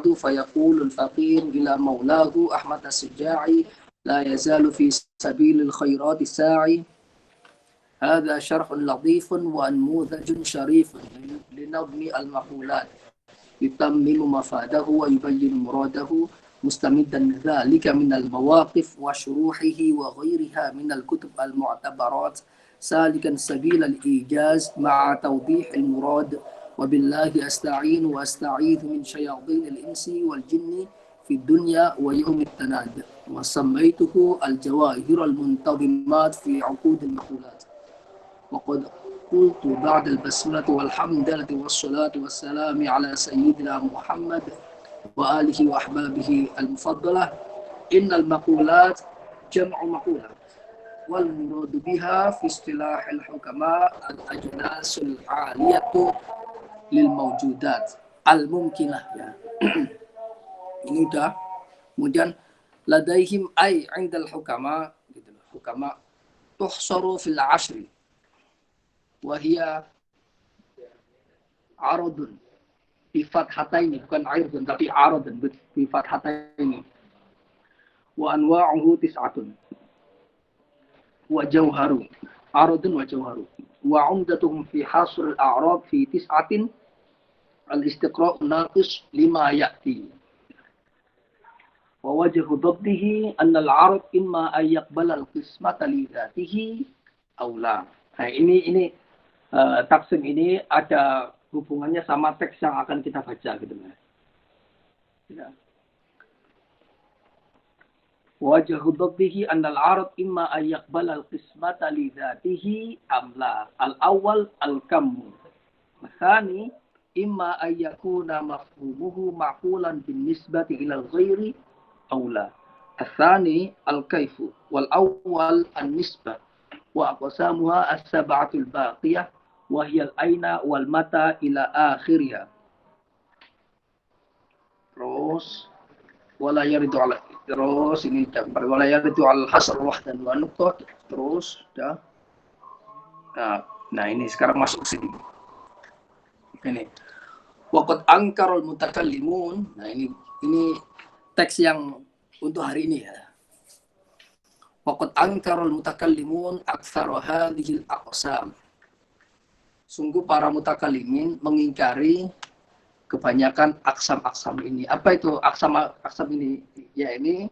فيقول الفقير إلى مولاه أحمد السجاعي لا يزال في سبيل الخيرات الساعي. هذا شرح لطيف ونموذج شريف لنظم المقولات يتمم مفاده ويبين مراده مستمدا ذلك من المواقف وشروحه وغيرها من الكتب المعتبرات سالكا سبيل الإيجاز مع توضيح المراد. وبالله أستعين وأستعيذ من شياطين الإنس والجن في الدنيا ويوم التناد. وسميته الجواهر المنتظمات في عقود المقولات. وقد قلت بعد البسملة والحمدلة والصلاة والسلام على سيدنا محمد وآله وأحبابه المفضلة إن المقولات جمع مقولة، والمراد بها في اصطلاح الحكماء الأجناس العالية للموجودات الممكنة. Ya. Ini udah. Kemudian ladaihim ay indal hukama, gitu. Hukama tuhsaru fil ashri wahia aradun bi fathataini, bukan aradun tapi aradun bi fathataini, wa anwa'uhu tis'atun wa jawharu aradun wa jawharu wa umdatuhum fi hasr al-a'rab fi tis'atin al-istiqra' naqis lima ya'ti. Wa wajhu dabdihi anna al-'arab imma ay yaqbala al-qismata li dhatihi aw la. Nah, ini taksim ini ada hubungannya sama teks yang akan kita baca gitu ya. Wajhu dabdihi anna al-'arab imma ay yaqbala al-qismata li dhatihi am la. Al-awwal al-kammu. Tsani imma ay yakuna mafhumuhu ma'qulan bin nisbati ila al-ghairi aw la. Tsani al-kayfu wal awwal an-nisbah wa aqsamuha as-sab'atul baqiyah wa hiya al-aina wal mata ila akhiriha. Terus wala yaridu ala, terus ini wala yaridu al hasr wahdan wa nuqtat. Terus dah. Nah ini sekarang masuk sini. Ini waqad ankarul mutakallimun. Nah ini teks yang untuk hari ini ya. Waqad ankarul mutakallimun aktsara hadhil aqsam. Sungguh para mutakallimin mengingkari kebanyakan aksam-aksam ini. Apa itu aksam ini? Ya ini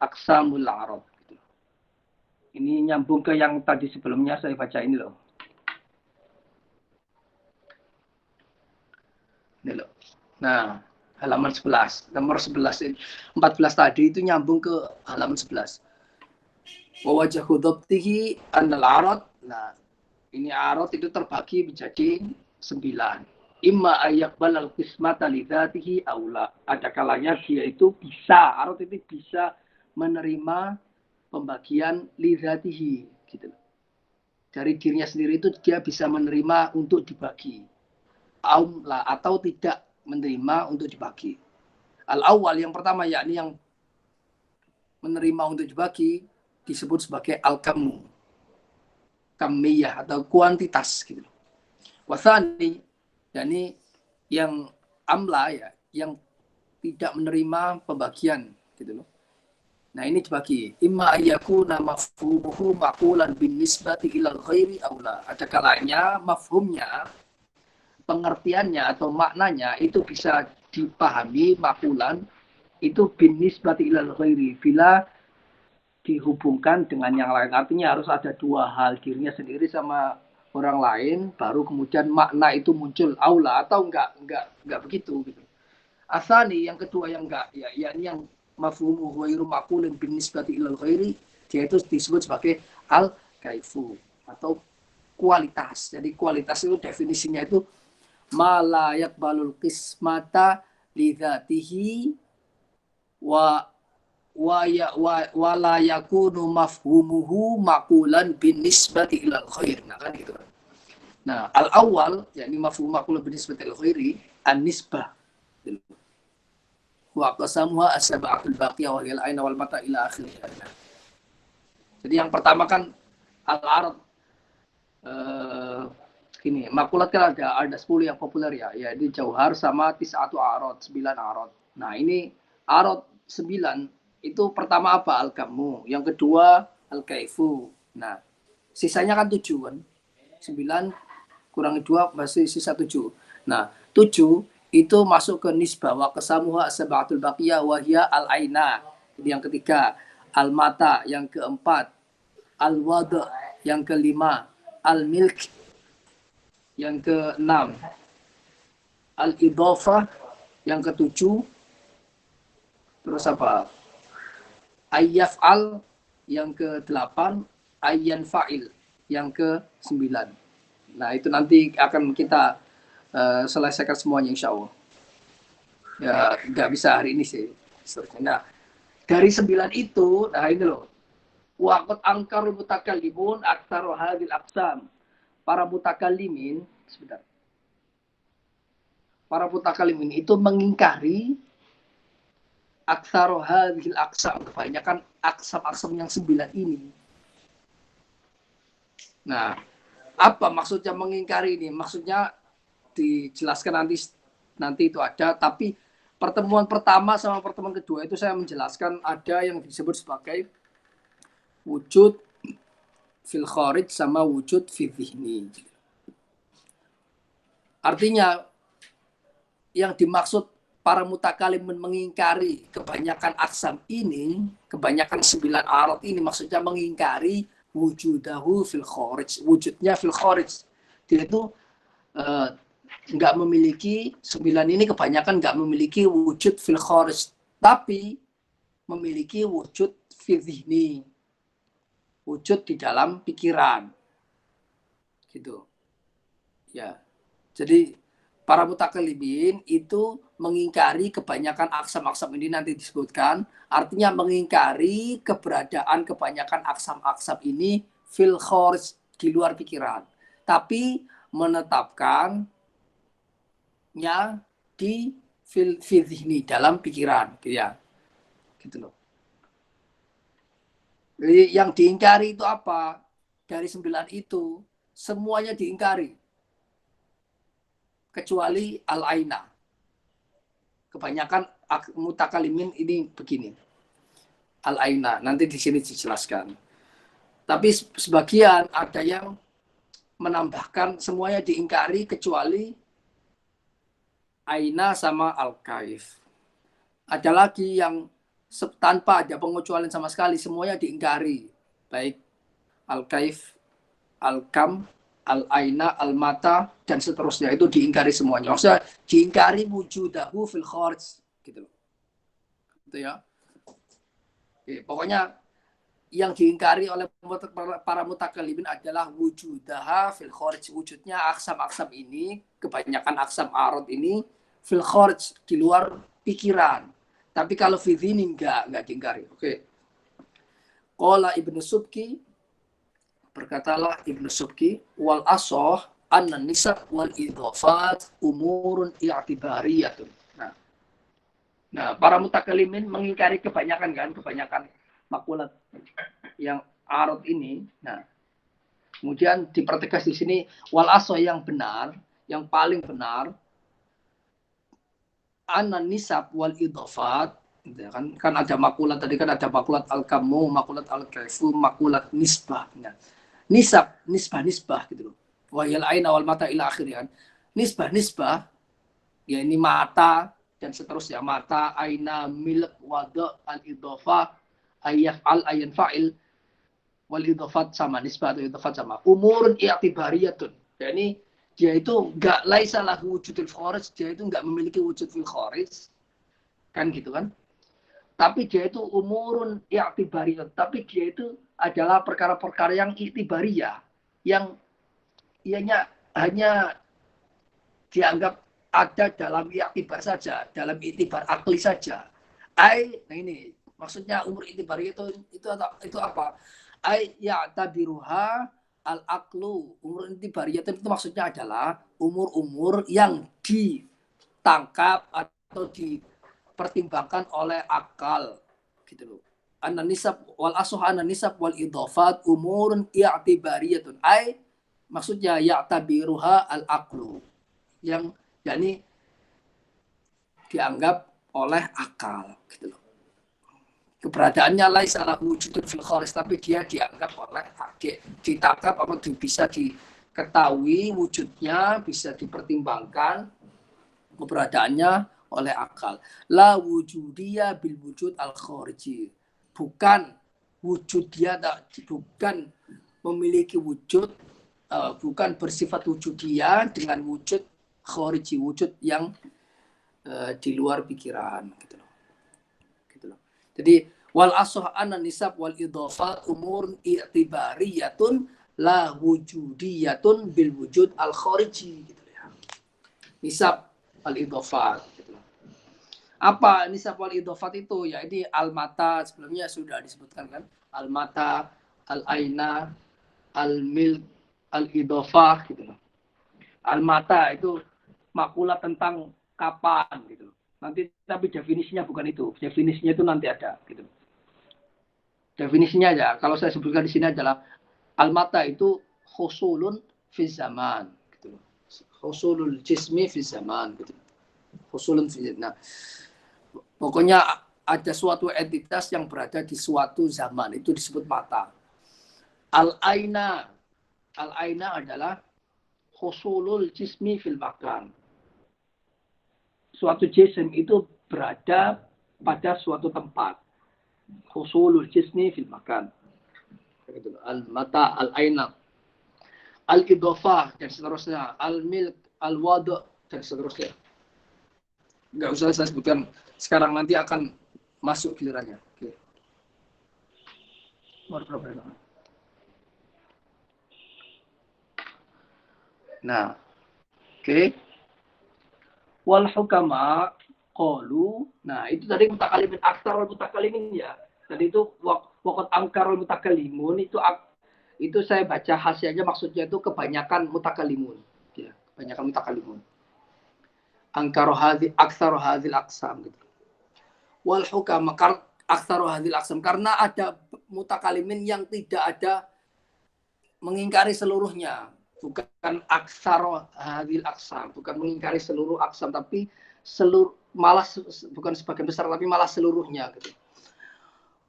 aksamul arab. Ini nyambung ke yang tadi sebelumnya saya baca ini loh. Ini loh. Nah, halaman 11. Nomor 11 14 tadi itu nyambung ke halaman 11. Wa wajhu dhabtihi annal arad. Nah, ini arad itu terbagi menjadi 9. Imma ayyaqbal al-qismata li dzatihi aw la. Ada kalanya dia itu bisa, arad itu bisa menerima pembagian li dzatihi gitu. Dari dirinya sendiri itu dia bisa menerima untuk dibagi. Aw la, atau tidak menerima untuk dibagi. Al-awwal yang pertama yakni yang menerima untuk dibagi disebut sebagai al-kammu. Kamiyah atau kuantitas gitu. Wasani yakni yang amla ya, yang tidak menerima pembagian gitu loh. Nah, ini dibagi. Imma ayyakuna mafhumuhu maqulan bin nisbati ila ghairi aw la. Ada kalanya mafhumnya, pengertiannya atau maknanya itu bisa dipahami maqulan itu bin nisbati ila ghairi bila dihubungkan dengan yang lain. Artinya harus ada dua hal, dirinya sendiri sama orang lain, baru kemudian makna itu muncul aula, atau enggak begitu gitu. Asani yang kedua yang enggak, ya yakni yang mafhumu ghairu maqulin bin nisbati ilal ghairi, dia itu disebut sebagai al kaifu atau kualitas. Jadi kualitas itu definisinya itu ma la yaqbalul qismata li dzatihi wa la yakunu mafhumuhu maqulan bin nisbati ilal khair. Nah kan gitu. Nah, al-awwal yakni mafhum maqulan bin nisbati ilal khairi an-nisbah. Wa qasamuha as-sab'atul baqiyah wa hiya al-aina wal mata ila akhirih. Jadi yang pertama kan al-arad Ini makulat kan ada 10 yang populer ya. Ya ini jauhar sama tis'atu arad, 9 arad. Nah, ini arad 9 itu pertama apa? Al-kamu. Yang kedua al-kaifu. Nah, sisanya kan 7 kan. 9 kurangi 2 masih sisa 7. Nah, 7 itu masuk ke nisbah wa qasamuha sab'atul baqiyah wa hiya al-aina. Jadi yang ketiga, al-mata yang keempat, al-wada yang kelima, al-milk yang keenam, al-idhafah yang ketujuh, terus apa? Ayyaf'al yang ke-8, ayyan fa'il yang ke-9. Nah, itu nanti akan kita selesaikan semuanya insya Allah. Ya, nggak bisa hari ini sih. Nah, dari 9 itu, nah ini loh. Waqat angkarul mutakallimun aktsara hadhil aqsam. Para mutakallimin, sebentar. Para mutakallimin itu mengingkari aktsara hadhil aqsam, kebanyakan aksam-aksam yang 9 ini. Nah, apa maksudnya mengingkari ini? Maksudnya dijelaskan nanti itu ada, tapi pertemuan pertama sama pertemuan kedua itu saya menjelaskan ada yang disebut sebagai wujud fil kharij sama wujud fil dhihni. Artinya yang dimaksud para mutakalim mengingkari kebanyakan aksam ini, kebanyakan 9 arad ini maksudnya mengingkari wujudahu fil kharij, wujudnya fil kharij. Dia itu nggak memiliki 9 ini kebanyakan nggak memiliki wujud fil kharij, tapi memiliki wujud fil dhihni, wujud di dalam pikiran, gitu. Ya, jadi para mutakallimin itu mengingkari kebanyakan aksam-aksam ini nanti disebutkan, artinya mengingkari keberadaan kebanyakan aksam-aksam ini fil kharij, di luar pikiran, tapi menetapkan di fil dhihni, dalam pikiran, gitu ya. Gitu loh. Jadi yang diingkari itu apa? Dari 9 itu semuanya diingkari kecuali al-aina. Kebanyakan mutakalimin ini begini. Al-aina, nanti di sini dijelaskan. Tapi sebagian ada yang menambahkan semuanya diingkari kecuali aina sama al-kaif. Ada lagi yang tanpa ada pengecualian sama sekali, semuanya diingkari. Baik al-kaif, al-kam, al-aina, al-mata, dan seterusnya. Itu diingkari semuanya. Maksudnya diingkari wujudahu fil kharij. Gitu loh. Gitu ya. Oke, pokoknya yang diingkari oleh para mutakallimin adalah wujudaha fil kharij. Wujudnya aksam-aksam ini, kebanyakan aksam arad ini, fil kharij, di luar pikiran. Tapi kalau fi dhihni enggak diingkari. Oke. Qala Ibnu Subki, berkatalah Ibnu Subki, wal asoh anna nisab wal idhafat umurun i'tibariyatun. Nah, para mutakallimin mengingkari kebanyakan makulat yang arad ini. Nah, kemudian dipertegas di sini wal asoh yang benar, yang paling benar, anna nisab wal idhafat, kan ada makulat tadi, kan ada makulat al-kamu, makulat al-kaifu, makulat nisbah. Nah, nisbah gitu loh. Wa yal aina wal mata ila akhirih. Nisbah ya ini mata dan seterusnya, mata, aina, milk, wada, al-idhafah, ayyaf'al, ayyan fa'il, wal idhafat sama, nisbah atau idhafat sama. Umurun i'tibariyatun. Ya ini dia itu enggak laisa lahu wujudul kharij, dia itu enggak memiliki wujud fil kharij. Kan gitu kan? Tapi dia itu umurun i'tibariyah, tapi dia itu adalah perkara-perkara yang i'tibariyah, yang ianya hanya dianggap ada dalam i'tibar saja, dalam i'tibar akli saja. Nah ini maksudnya umur i'tibariyah itu apa? Ya'tabiruha al-aqlu. Umur i'tibariyah itu maksudnya adalah umur-umur yang ditangkap atau dipertimbangkan oleh akal, gitu loh. An-nisab wal asuh an-nisab wal idhafat umurun i'tibariyatun. Maksudnya ya'tabiruha al-aqlu, yang yakni dianggap oleh akal gitu loh. Keberadaannya laisa lahu wujudun fil kharis, tapi dia dianggap oleh ditangkap atau bisa diketahui wujudnya, bisa dipertimbangkan keberadaannya oleh akal. La wujudiyya bil wujud al khariji, bukan wujud dia, bukan memiliki wujud, bukan bersifat wujud dia dengan wujud khariji, wujud yang di luar pikiran gitu loh. Gitu loh. Jadi wal asah anna nisab wal idhafat umur i'tibariyatun la wujudiyatun bil wujud al khariji gitu ya. Nisab al idhafat gitu loh. Apa nisab wal idhafat itu? Ya ini al mata, sebelumnya sudah disebutkan kan, al mata, al aina, al milk, al idhafah gitu loh. Al mata itu makulah tentang kapan gitu. Nanti tapi definisinya bukan itu. Definisinya itu nanti ada gitu. Definisinya aja. Kalau saya sebutkan di sini adalah al-mata itu husulun fi zaman gitu. Husulul jismi fi zaman gitu. Husulun fi zaman. Nah, pokoknya ada suatu entitas yang berada di suatu zaman, itu disebut mata. Al-aina. Al-aina adalah husulul jismi fil makan. Suatu jisim itu berada pada suatu tempat. Husulul jismi fil makan. Al-mata, al-aina, al-idhafah, dan seterusnya. Al-milk, al-wadu, dan seterusnya. Nggak usah saya sebutkan sekarang, nanti akan masuk gilirannya. Oke. Nah, oke. Wal hukama qalu. Nah, itu tadi mutakalimin aktsar wal mutakalimin ya. Tadi itu waqat angkarul mutakalimun itu saya baca hasilnya, maksudnya itu kebanyakan mutakalimun. Ya, kebanyakan mutakalimun. Angkaru hadhi aktsaru hadhil aqsam gitu. Wal hukama aktsaru hadhil aqsam, karena ada mutakalimin yang tidak ada mengingkari seluruhnya. Bukan aksar hadil aksam, bukan mengingkari seluruh aksam, tapi malah bukan sebagian besar, tapi malah seluruhnya gitu.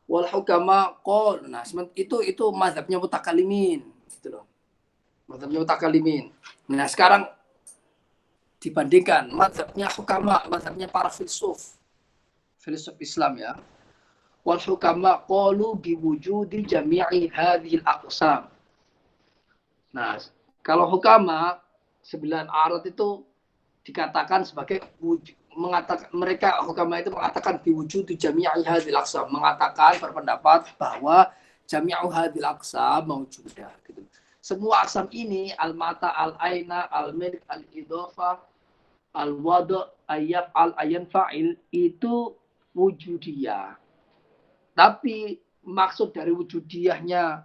Wal hukama qol, nah itu mazhabnya mutakalimin gitu loh. Mazhabnya mutakalimin. Nah, sekarang dibandingkan mazhabnya hukama, mazhabnya para filsuf Islam ya. Wal hukama qalu biwujudi jami'i hadhil aqsam. Nah, kalau hukama 9 arat itu dikatakan sebagai mengatakan, mereka hukama itu mengatakan biwujud jami'i hadhil aqsam, mengatakan berpendapat bahwa jami'u hadhil aqsam maujudah gitu. Semua aqsam ini al-mata, al-aina, al-milk, al-idhafah, al-wadu', ayyaf'al, ayyanfa'il itu wujudiyah. Tapi maksud dari wujudiyahnya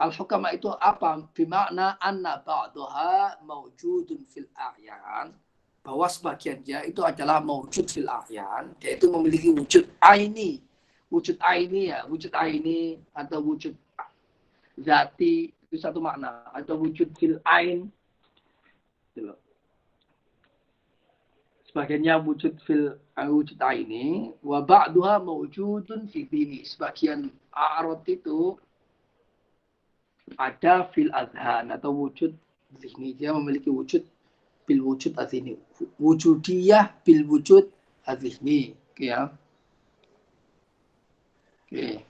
al-hukama itu apa? Bimakna anna ba'daha mawjudun fil a'yan, bahwa sebagiannya itu adalah mawjud fil a'yan, yaitu memiliki wujud aini. Wujud aini ya, wujud aini atau wujud zati itu satu makna, atau wujud fil ain. Sebagiannya wujud fil wujud aini, wa ba'daha mawjudun fi dini. Sebagian a'rad itu ada fil adhan atau wujud zihni, dia memiliki wujud bil wujud azhini, wujudiyah bil wujud azhini ya. Oke.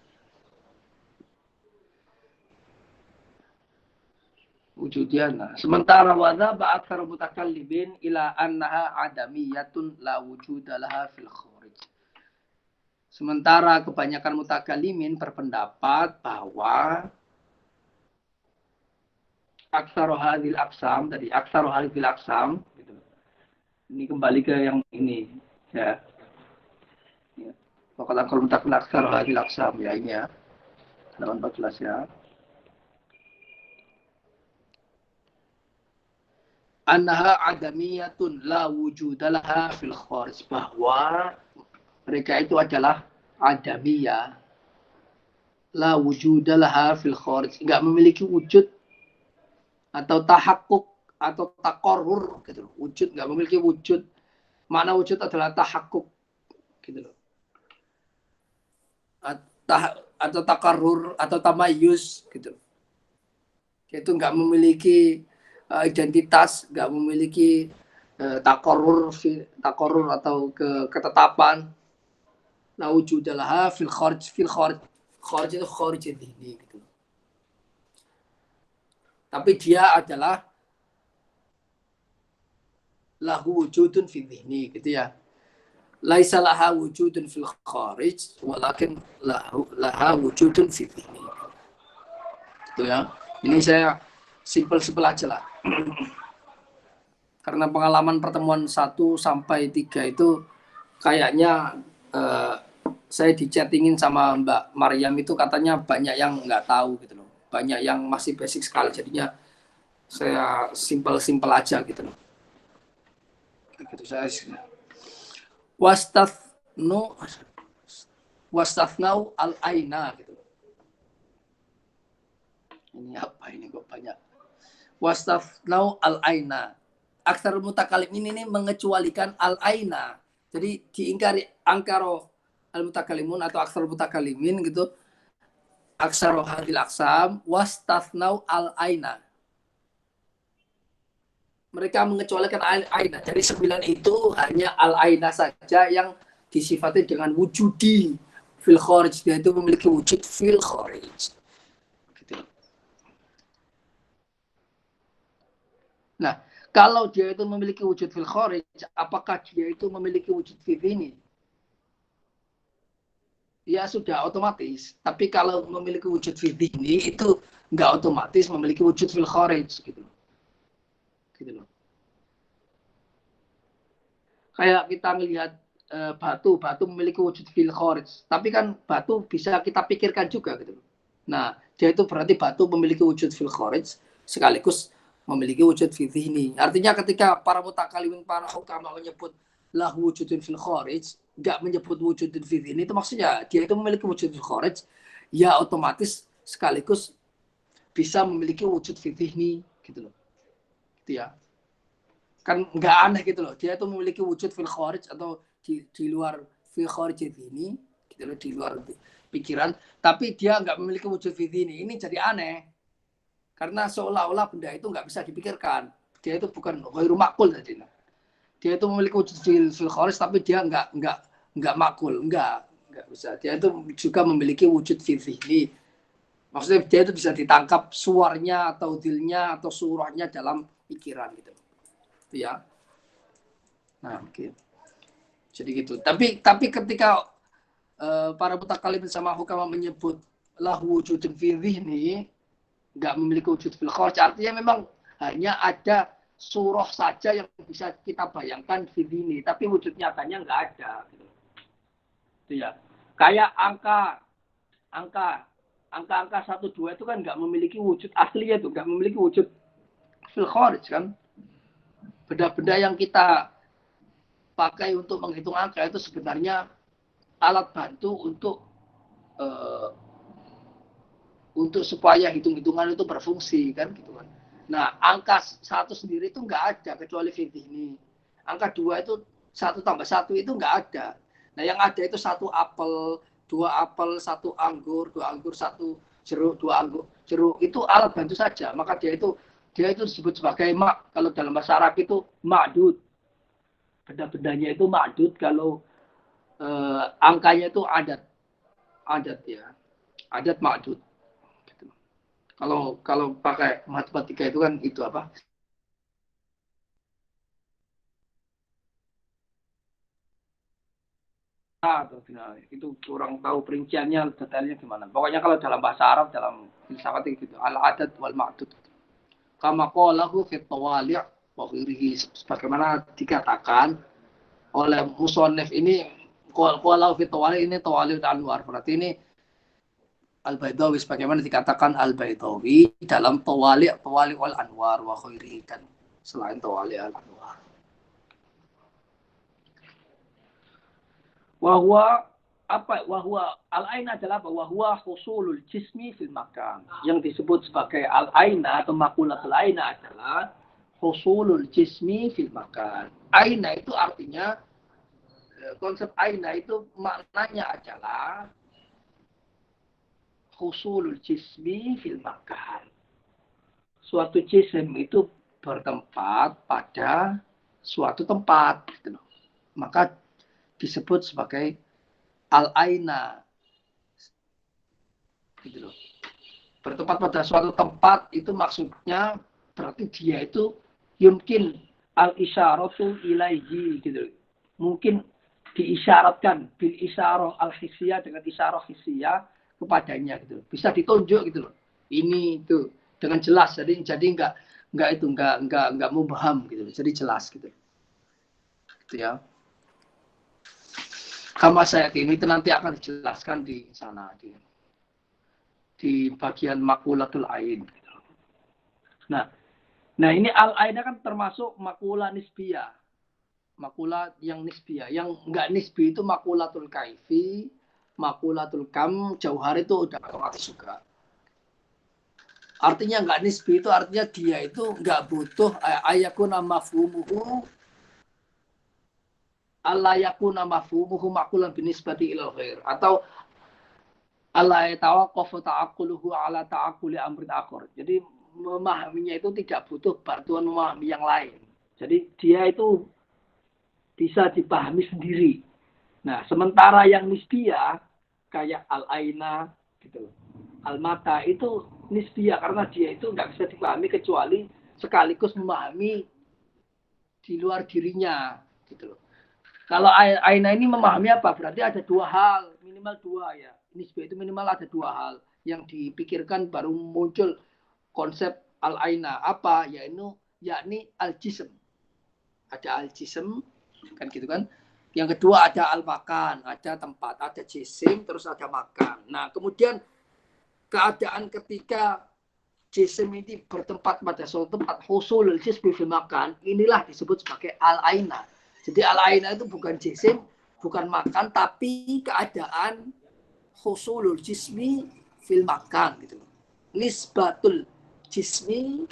Wujudiyah. Nah, sementara wadha ba'atsar mutakallimin ila annaha adamiyatun la wujuda laha fil kharij. Sementara kebanyakan mutakallimin berpendapat bahwa aksaroh hadil aksam, tadi aksaroh hadil aksam gitu. Ini kembali ke yang ini ya. Pokoknya kalau mutakal aksaroh hadil aksam ya, ini ya, halaman 14 ya. Annaha adamiyatun la wujudalaha fil kharij, bahwa mereka itu adalah adamiyah la wujudalaha fil kharij, enggak memiliki wujud atau tahakkuk atau takorur gitu loh. Wujud nggak memiliki wujud. Makna wujud adalah tahakkuk gitu loh. Atau takarur atau tamayus gitu. Itu nggak memiliki identitas, nggak memiliki takorur atau ketetapan. La wujudalah fil kharj itu kharj ini gitu. Tapi dia adalah lahu wujudun fi dhihni gitu ya. Laisa laha wujudun fil kharij walakin laha wujudun fi dhihni. Gitu ya. Ini saya simpel-simpel aja lah. Karena pengalaman pertemuan 1 sampai 3 itu kayaknya saya dichattingin sama Mbak Maryam itu katanya banyak yang nggak tahu gitu loh. Banyak yang masih basic sekali, jadinya saya simpel-simpel aja gitu loh. Gitu saya wastathnau al-aina gitu. Ini apa ini kok banyak. Wastathnau al-aina. Aksar mutakalim ini mengecualikan al-aina. Jadi diingkari angkaro al-mutakalimun atau aksar mutakalimin gitu. Aksaro hadil aksam wastathnau al-aina. Mereka mengecualikan al-aina. Dari 9 itu hanya al-aina saja yang disifati dengan wujudi fil kharij. Dia itu memiliki wujud fil kharij. Gitu. Nah, kalau dia itu memiliki wujud fil kharij, apakah dia itu memiliki wujud fil ini? Ya sudah otomatis. Tapi kalau memiliki wujud fil ini itu nggak otomatis memiliki wujud fil kharij gitu. Gitu loh. Kayak kita melihat batu memiliki wujud fil kharij. Tapi kan batu bisa kita pikirkan juga gitu. Nah, dia itu berarti batu memiliki wujud fil kharij sekaligus memiliki wujud fil ini. Artinya ketika para mutakalimin, para hukama menyebut lahu wujudun fil kharij, enggak menyebut wujudun fil ini, itu maksudnya dia itu memiliki wujud fil kharij, ya otomatis sekaligus bisa memiliki wujud fil ini gitu loh. Gitu ya. Kan nggak aneh gitu loh, dia itu memiliki wujud fil kharij atau di luar fil kharij ini gitu loh, di luar pikiran, tapi dia nggak memiliki wujud fil ini jadi aneh karena seolah-olah benda itu nggak bisa dipikirkan, dia itu bukan ghairu makul tadi. Dia itu memiliki wujud fil kharij tapi dia nggak makul, nggak bisa. Dia itu juga memiliki wujud fil ini, maksudnya dia itu bisa ditangkap suarnya atau dilnya atau surahnya dalam pikiran gitu ya. Nah, oke. Jadi gitu. Tapi ketika para mutakalim sama hukama menyebut lahu wujudun fi dhihni, nggak memiliki wujud fil kharij, artinya memang hanya ada surah saja yang bisa kita bayangkan fi dhihni, tapi wujud nyatanya nggak ada. Gitu. Itu ya. Kayak angka 1, 2 itu kan nggak memiliki wujud aslinya, itu nggak memiliki wujud fil kharij kan. Benda-benda yang kita pakai untuk menghitung angka itu sebenarnya alat bantu untuk supaya hitung-hitungan itu berfungsi kan gitu kan. Nah, angka 1 sendiri itu nggak ada kecuali fikih ini. Angka 2 itu 1 tambah 1 itu nggak ada. Nah, yang ada itu 1 apel, 2 apel, 1 anggur, 2 anggur, 1 jeruk, 2 anggur, jeruk. Itu alat bantu saja. Maka dia itu disebut sebagai mak. Kalau dalam bahasa Arab itu ma'dud. Benda-bendanya itu ma'dud, kalau angkanya itu adat ya, adat ma'dud gitu. Kalau pakai matematika itu kan itu apa, itu kurang tahu perinciannya detailnya gimana. Pokoknya kalau dalam bahasa Arab, dalam filsafat itu gitu, al adat wal ma'dud, kama qalahu fi tawali' wa ghairihi, sebagaimana dikatakan oleh musannif ini. Qalahu fi tawali' ini tawali al-anwar, berarti ini Al-Baidawi, sebagaimana dikatakan Al-Baidawi dalam Tawali' wal Anwar wa khairi, dan selain Tawali' al-Anwar. Wa huwa apa wahwa al-aina adalah apa? Wahwa husulul jismi fil makan. Yang disebut sebagai al-aina atau makulatul aina adalah husulul jismi fil makan. Aina itu artinya, konsep aina itu maknanya adalah husulul jismi fil makan. Suatu jisim itu bertempat pada suatu tempat, gitu loh. Maka disebut sebagai al-aina, gitu loh. Bertempat pada suatu tempat itu maksudnya berarti dia itu yumkin al-isyaratu ilaihi, gitu loh. Mungkin diisyaratkan bil isyarah al-hissiyah, dengan isyarah hissiyah kepadanya, gitu loh. Bisa ditunjuk, gitu loh. Ini itu dengan jelas, jadi enggak mubham, gitu loh. Jadi jelas, gitu. Gitu ya. Kama saya ini itu nanti akan dijelaskan di sana, di bagian makulatul ain. Nah ini al-aina kan termasuk makula nisbiyah, makula yang nisbiyah. Yang enggak nisbi itu makulatul kaifi, makulatul kam, jauhar itu udah otomatis juga. Artinya enggak nisbi itu artinya dia itu enggak butuh ayakuna mafhumuhu, Allah yakuna mafhumuhu maqulan binisbati ilal ghair, atau Allah tawaqqafu ta'aqquluhu ala ta'aqquli amrin akhar. Jadi memahaminya itu tidak butuh bantuan memahami yang lain. Jadi dia itu bisa dipahami sendiri. Nah, sementara yang nisbiyah kayak al-aina gitu, al-mata itu nisbiyah karena dia itu nggak bisa dipahami kecuali sekaligus memahami di luar dirinya, gitu loh. Kalau aina ini memahami apa? Berarti ada dua hal, minimal dua ya. Nisbah itu minimal ada dua hal yang dipikirkan baru muncul konsep al-aina. Apa? Yakni al-jism. Ada al-jism, kan gitu kan. Yang kedua ada al-makan, ada tempat, ada jisim, terus ada makan. Nah, kemudian keadaan ketika jisim ini bertempat pada suatu tempat, husulul jismi fil makan, inilah disebut sebagai al-aina. Jadi al-aina itu bukan jisim, bukan makan, tapi keadaan husulul jismi fil makan, gitu. Nisbatul jismi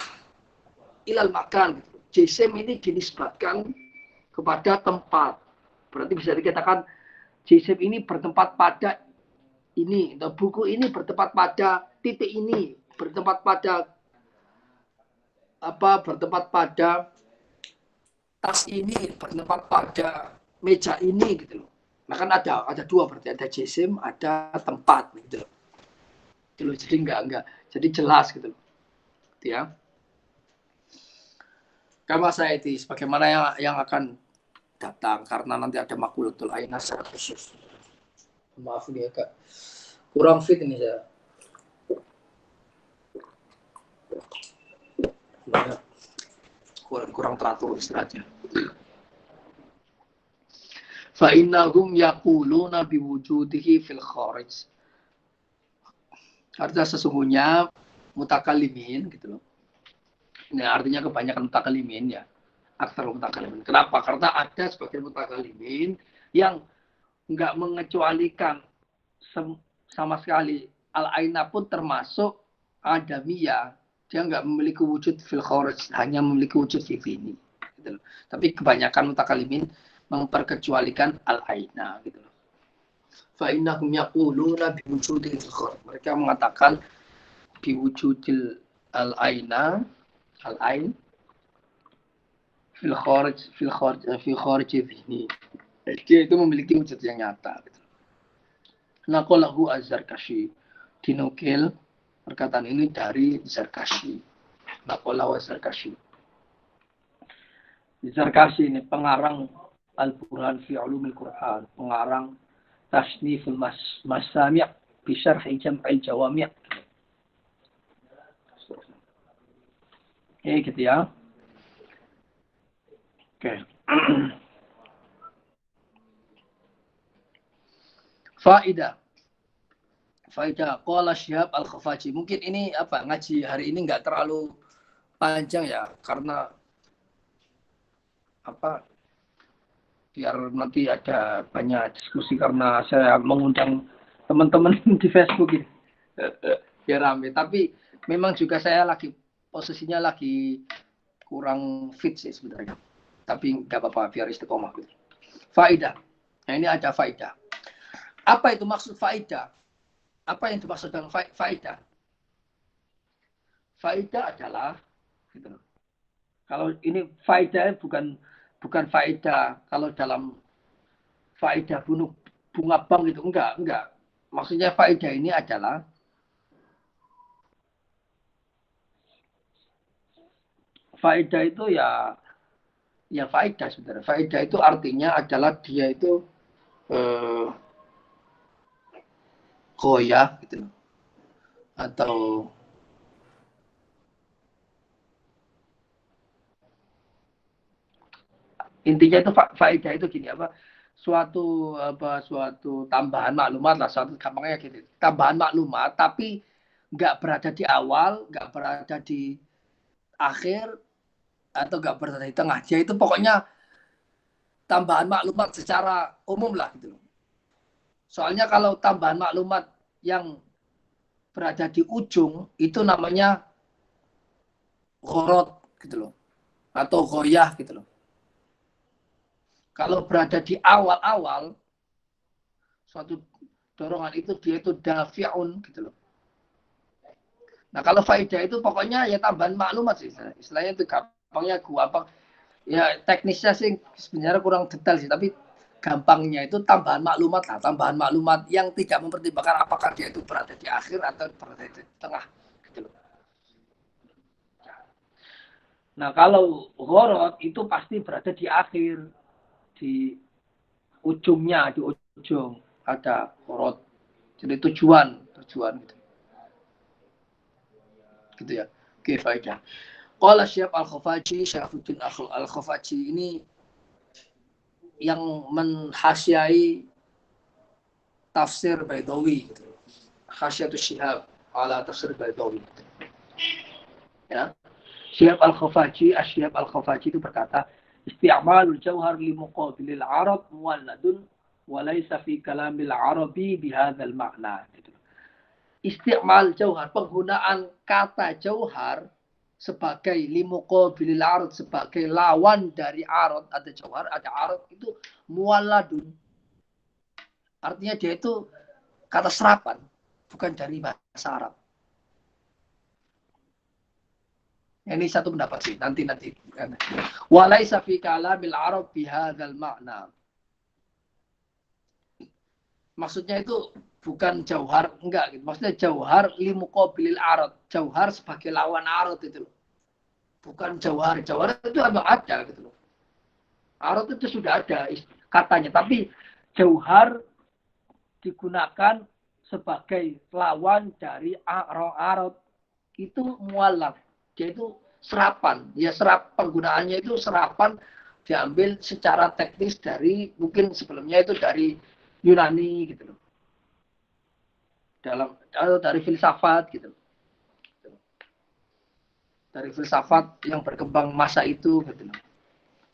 ilal makan, gitu. Jisim ini dinisbatkan kepada tempat. Berarti bisa dikatakan jisim ini bertempat pada ini, atau buku ini bertempat pada titik ini, bertempat pada apa? Bertempat pada tas ini, bertempat pada meja ini, gitu loh. Nah kan ada dua, berarti ada jisim, ada tempat, gitu loh. Jadi enggak, jadi jelas, gitu loh. Gitu ya. Kama saya itu sebagaimana yang akan datang, karena nanti ada makulatul aina secara khusus. Maaf ini agak kurang fit ini saya. Kurang teratur istilahnya. Fa innahum yaquluna biwujudihi fil kharij. Artinya sesungguhnya mutakalimin, gitu loh. Ini artinya kebanyakan mutakalimin ya. Aksar mutakalimin. Kenapa? Karena ada sebagian mutakalimin yang enggak mengecualikan sama sekali al-aina pun termasuk adamiyah. Dia enggak memiliki wujud fil kharij, hanya memiliki wujud fi ini. Gitu loh. Tapi kebanyakan mutakalimin memperkecualikan al-aina, gitu loh. Fa innahum yaquluna biwujudil kharij. Mereka mengatakan biwujudil al-aina, al-ain fil kharij ini. Dia itu memiliki wujud yang nyata, gitu. Naqalahu az-Zarkashi, dinukil perkataan ini dari Zarkashi. Naqalahu az-Zarkashi. Zarkashi ini pengarang Al-Burhan fi Ulumil Quran, pengarang Tasniful Masami' fi Syarh Jam'il Jawami'. Gitu ya. Oke. Faidah qala Syihab Al-Khafaji. Mungkin ini ngaji hari ini enggak terlalu panjang ya, karena biar nanti ada banyak diskusi karena saya mengundang teman-teman di Facebook ini. Biar rame. Tapi memang juga saya lagi posisinya lagi kurang fit sih sebenarnya. Tapi nggak apa-apa, biar istiqomah gitu. Faidah. Nah ini ada faidah. Apa itu maksud faidah? Apa yang dimaksud dengan faidah? Faidah adalah gitu. Kalau ini faidah bukan faidah kalau dalam faidah bunga bank itu enggak. Maksudnya faidah ini adalah faedah itu ya faedah sebenarnya. Faedah itu artinya adalah dia itu goyah gitu loh. Atau intinya itu faedah itu gini apa? Suatu tambahan maklumat lah, suatu gampangnya gitu. Tambahan maklumat tapi nggak berada di awal, nggak berada di akhir atau nggak berada di tengah. Dia itu pokoknya tambahan maklumat secara umum lah gitu loh. Soalnya kalau tambahan maklumat yang berada di ujung itu namanya gorot gitu loh atau goyah gitu loh. Kalau berada di awal-awal suatu dorongan itu dia itu dafi'un gitu loh. Nah kalau faedah itu pokoknya ya tambahan maklumat sih. Istilahnya itu gampangnya gampang. Ya teknisnya sih sebenarnya kurang detail sih, tapi gampangnya itu tambahan maklumat lah, tambahan maklumat yang tidak mempertimbangkan apakah dia itu berada di akhir atau berada di tengah gitu loh. Nah kalau horot itu pasti berada di akhir, di ujungnya, di ujung ada horot. Jadi tujuan gitu. Gitu ya. Oke, faedah. Qala Syekh Al-Khafaji, Syaifuddin Al-Khafaji ini yang menhasyai tafsir Baidawi gitu. Hasyatus Syihab ala tafsir Baidawi. Ya. Syihab Al-Khafaji, Syihab Al-Khafaji itu berkata, isti'malul jauhar li muqabilil arab muwalladun wa laysa fi kalamil arabi bihadzal makna gitu. Isti'mal jauhar, penggunaan kata jauhar sebagai limuqabilil arad, sebagai lawan dari arad, ada jauhar, ada arad itu muwalladun. Artinya dia itu kata serapan, bukan dari bahasa Arab. Ini satu pendapat sih, nanti. Walaysa fi kalamil arab bihadzal makna. Maksudnya itu bukan jauhar, enggak gitu. Maksudnya jauhar limuqabilil arad. Jauhar sebagai lawan arad itu loh. Bukan jauhar. Jauhar itu memang ada gitu loh. Arad itu sudah ada katanya, tapi jauhar digunakan sebagai lawan dari arad itu mualaf. Dia itu serapan. Ya penggunaannya itu serapan diambil secara teknis dari mungkin sebelumnya itu dari Yunani gitu loh. Atau dari filsafat gitu. Dari filsafat yang berkembang masa itu gitu loh.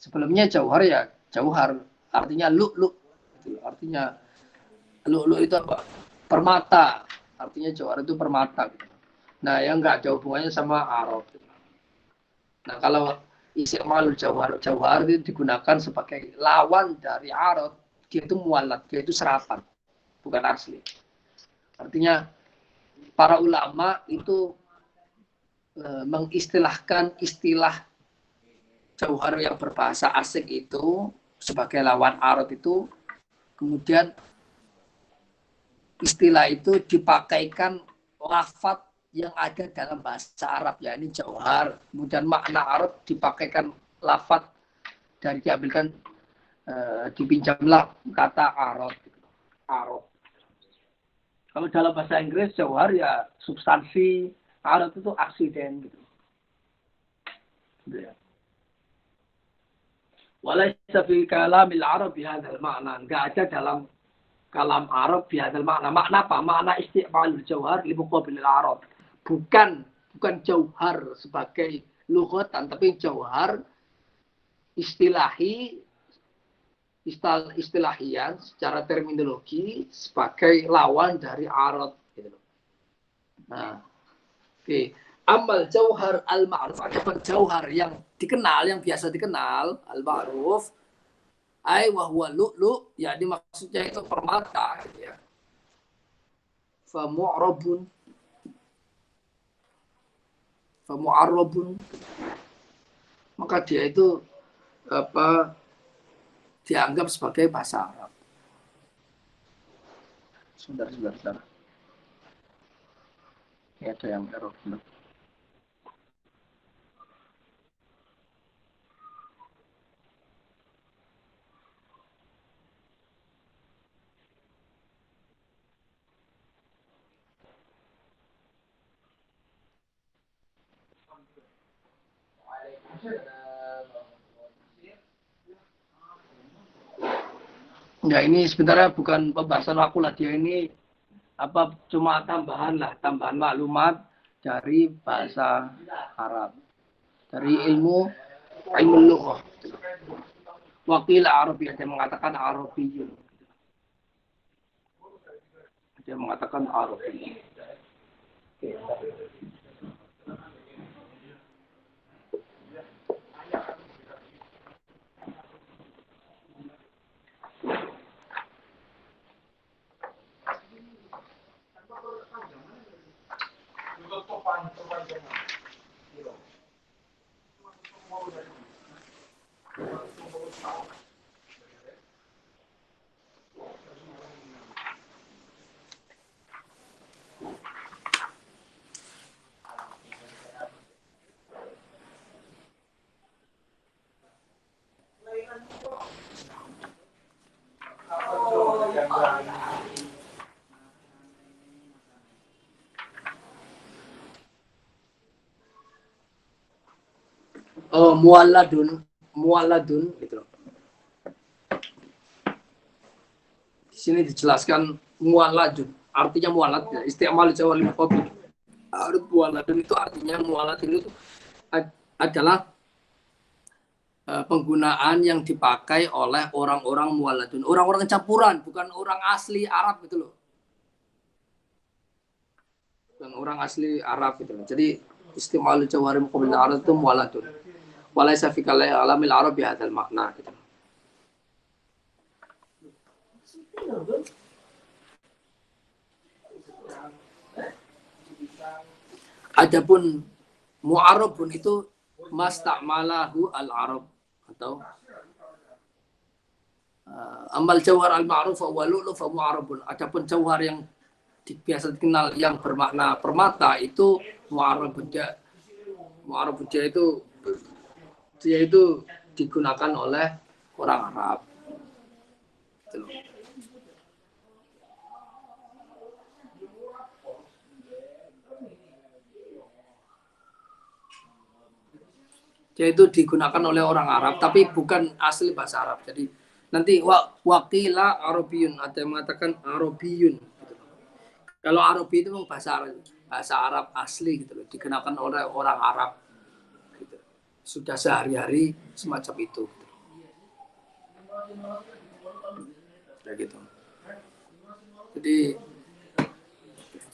Sebelumnya jauhar ya jauhar artinya lu gitu. Artinya lu itu apa? Permata. Artinya jauhar itu permata gitu. Nah, yang enggak ada hubungannya sama Arab. Gitu. Nah, kalau isti'malul jauhar itu digunakan sebagai lawan dari Arab, dia itu mualat, dia itu serapan, bukan asli. Artinya para ulama itu mengistilahkan istilah jauhar yang berbahasa asing itu sebagai lawan Arab itu, kemudian istilah itu dipakaikan lafaz yang ada dalam bahasa Arab, ya ini jauhar, kemudian makna Arab dipakaikan lafaz dari diambilkan dipinjamlah kata Arab. Kalau dalam bahasa Inggris jauhar ya substansi, Arab itu aksiden gitu. Walaysa fi kalamil Arab bihadzal makna. Enggak ada dalam kalam Arab bihadzal makna. Makna apa? Makna isti'malul jauhar li muqabilil Arab. Bukan jauhar sebagai lughatan, tapi jauhar istilahi istilahian secara terminologi sebagai lawan dari arad gitu. Nah, oke. Amal jauhar al-ma'ruf, adapun jauhar yang dikenal, yang biasa dikenal al-ma'ruf, ai wa huwa lu'lu, yakni maksudnya itu permata gitu ya. Fa mu'rabun, fa mu'arrabun, maka dia itu apa dianggap sebagai bahasa Arab. Sebentar. Ya, ada yang error. Ya ini sebenarnya bukan pembahasan aku lah, dia ini apa cuma tambahan maklumat dari bahasa Arab, dari ilmu lughah. Wakil Arabi, ada yang mengatakan Arabiyun, ada yang mengatakan Arabi. Mualladun gitu loh. Di sini dijelaskan mualladun, artinya mualad ya, istimal Jawa lima kopi. Mualladun itu artinya mualladun itu adalah penggunaan yang dipakai oleh orang-orang mualladun, orang-orang campuran, bukan orang asli Arab gitu loh. Bukan orang asli Arab gitu loh. Jadi istimal Jawa lima kopi Arab itu mualladun. Walaysa fi kalamil Arab ya hadzal makna gitu. Adapun mu'arabun itu masta'malahu al-arab atau amal jawhar al-ma'ruf wa lu'lu fa mu'arabun. Adapun jawhar yang biasa dikenal yang bermakna permata itu mu'arabun dia. Mu'arabun dia itu digunakan oleh orang Arab. Gitu. Dia itu digunakan oleh orang Arab, tapi bukan asli bahasa Arab. Jadi nanti wakila Arabiyun, ada yang mengatakan Arabiyun. Gitu. Kalau Arabi itu bahasa Arab asli gitu loh, digunakan oleh orang Arab. Gitu. Sudah sehari-hari semacam itu. Kayak gitu.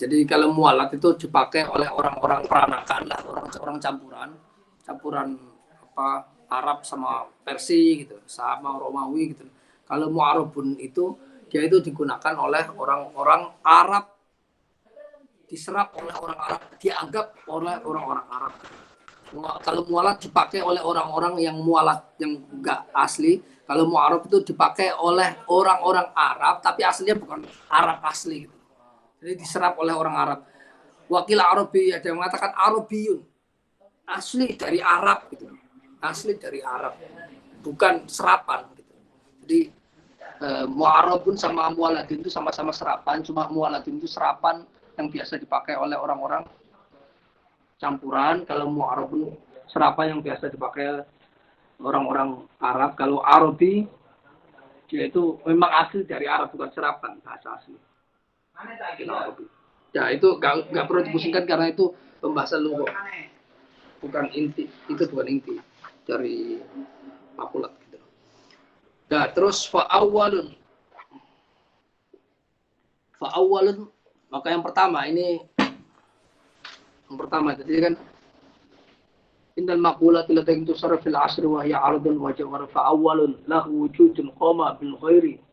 Jadi kalau mualat itu dipakai oleh orang-orang peranakan lah, orang campuran apa Arab sama Persia gitu, sama Romawi gitu. Kalau mu'arabun itu dia itu digunakan oleh orang-orang Arab, diserap oleh orang Arab, dianggap oleh orang-orang Arab. Kalau mualat dipakai oleh orang-orang yang mualat yang enggak asli. Kalau mu'arab itu dipakai oleh orang-orang Arab tapi aslinya bukan Arab asli gitu. Jadi diserap oleh orang Arab. Wakil Arabi, ada yang mengatakan Arabiyun, asli dari Arab gitu. Asli dari Arab, bukan serapan gitu. Jadi mu'arabun sama mu'aladin itu sama-sama serapan, cuma mu'aladin itu serapan yang biasa dipakai oleh orang-orang campuran. Kalau mu'arabun serapan yang biasa dipakai orang-orang Arab. Kalau Arabi dia itu memang asli dari Arab, bukan serapan, bahasa asli. Ya itu nggak perlu dipusingkan karena itu pembahasan lughah, bukan inti, itu bukan inti dari makulat gitu. Nah, terus fa'awwalun, maka yang pertama ini, yang pertama tadi kan innal maqulati lati tusarraf fil asr wa hiya 'aradun wa jawhar fa'awwalun lahu wujudun qama bil ghairi.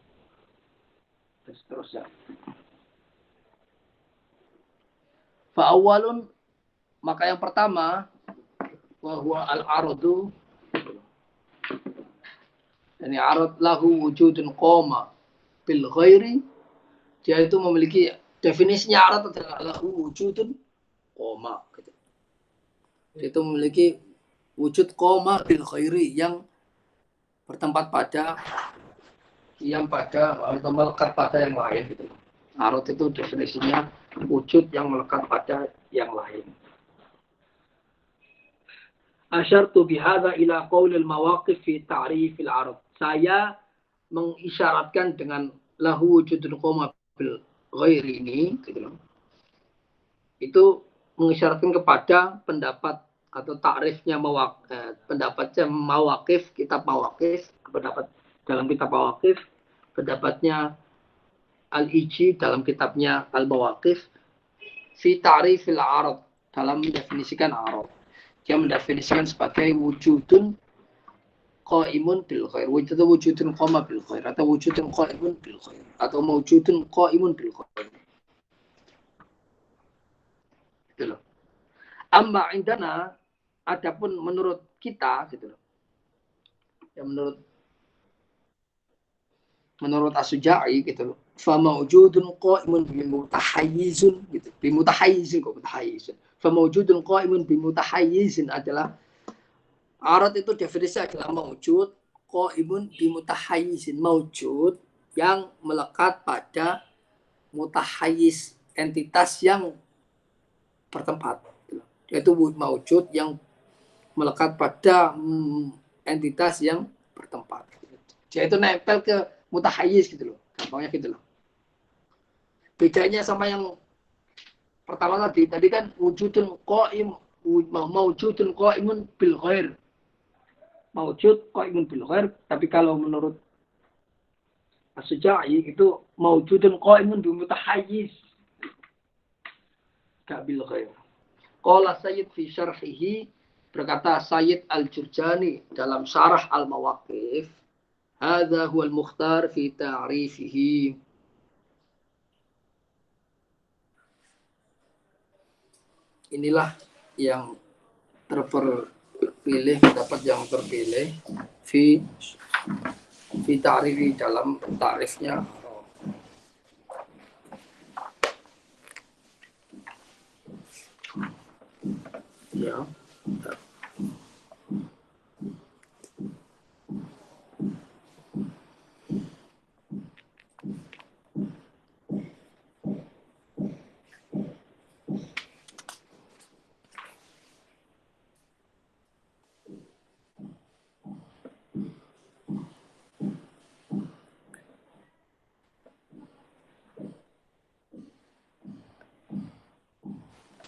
Terus ya. Fa'awwalun, maka yang pertama wa huwa al-'aradu. Ini arad lahu wujudun qama bil ghairi. Dia itu memiliki definisinya arad adalah lahu wujudun qama gitu. Dia itu memiliki wujud qama bil ghairi yang bertempat pada atau melekat pada yang lain gitu. Arad itu definisinya wujud yang melekat pada yang lain. Asyartu bihadza ila qaulil mawaqif fi ta'rifil arad. Saya mengisyaratkan dengan lahu wujudun qama bil ghairi ini gitu loh. Itu mengisyaratkan kepada pendapat atau takrifnya pendapatnya mawaqif, kitab mawaqif, pendapat dalam kitab mawaqif, pendapatnya Al-Iji dalam kitabnya Al-Mawaqif fi ta'rifil arad, dalam mendefinisikan arad. Dia mendefinisikan sebagai wujudun qaimun bil khair, wujudun qama bil khair, atau wujudun qaimun bil khair, atau wujudun qaimun bil khair. Gitu loh. Amma indana, adapun menurut kita gitu loh. Ya menurut As-Suja'i gitu loh. Fa mawjudun qaimun bi mutahayyizun gitu. Bi mutahayyizin kok mutahayyizun. Fa mawjudun qaimun bi mutahayyizin adalah arad itu definisi adalah mawjud qaimun bi mutahayyizin, mawjud yang melekat pada mutahayyiz, entitas yang bertempat. Yaitu mawjud yang melekat pada entitas yang bertempat. Dia itu nempel ke mutahayyiz gitu loh. Gampangnya gitu loh. Bedanya sama yang pertama tadi kan wujudun qaim, mawjudun qaimun bil ghair. Mawjud qaimun bil ghair, tapi kalau menurut As-Suja'i itu mawjudun qaimun bi mutahayyiz. Ka bil ghair. Qala Sayyid fi syarhihi, berkata Sayyid Al-Jurjani dalam syarah Al-Mawaqif, hadza huwal mukhtar fi ta'rifihi. Inilah yang terpilih, pendapat yang terpilih fi ta'rifi, dalam ta'rifnya. Ya.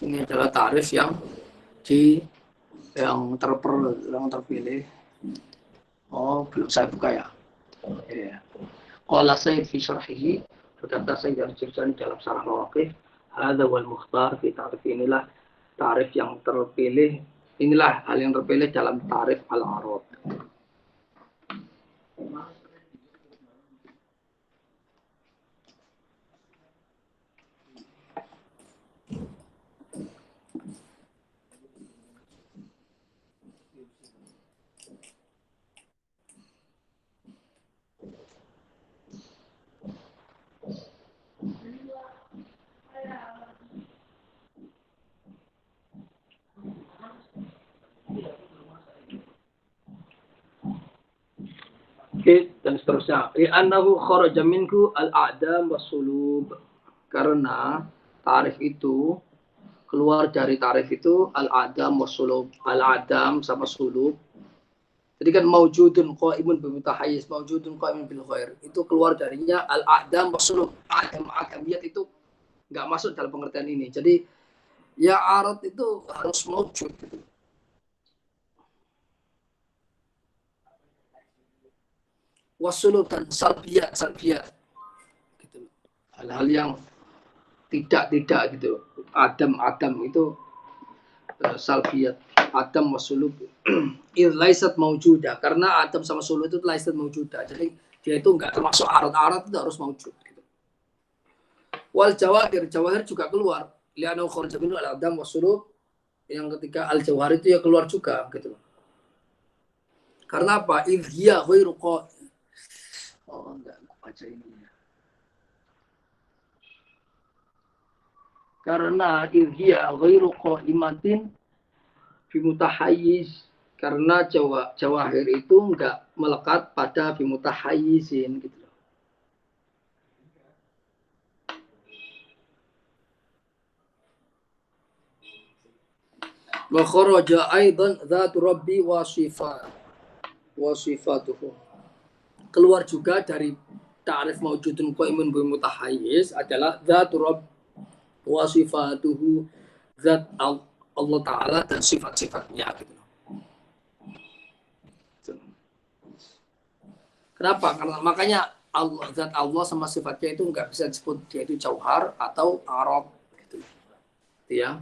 Ini adalah tarif yang terpilih. Oh, belum saya buka ya. Ya. Qala Sayyid fi syarhihi, berkata Sayyid Al-Jurjani dalam syarah Mawaqif, hadza wal mukhtar fi ta'rif, inilah tarif yang terpilih, inilah hal yang terpilih dalam tarif al-arad. Oke, dan seterusnya. Li'annahu kharaja minhu al-a'dam was-sulub. Karena tarif itu keluar dari tarif itu al-adam was-sulub. Al-adam sama sulub. Jadi kan maujudun qaimun bi mutahayyiz, maujudun qaimun bil ghair. Itu keluar darinya al-adam was-sulub. Adamiyat itu enggak masuk dalam pengertian ini. Jadi ya arad itu harus maujud gitu. wasulub dan salbiyat gitu. Hal-hal yang tidak gitu. Adam itu salbiyat. Adam wasulub laisat maujudah, karena Adam sama sulub itu laisat maujudah. Jadi dia itu enggak termasuk arat itu harus maujud gitu. Wal jawahir juga keluar. Li'annahu kharaja minhu al-adam wasulub, yang ketiga al-jawhar itu ya keluar juga gitu. Karena apa? Idhiya ghairu enggak aku baca ini. Karena idhiya ghairu qaimatin bimutahayyiz, karena jawahir itu enggak melekat pada bimutahayyizin gitu. Wa kharaja aidan dzatu rabbi wa sifatuhu. Keluar juga dari ta'rif maujudun qaimun bimutahayyiz adalah dzatu rabb wa sifatuhu, zat Allah Ta'ala dan sifat-sifatnya gitu. Kenapa? Karena makanya Allah, zat Allah sama sifatnya itu nggak bisa disebut dia itu jauhar atau arab gitu. Ya.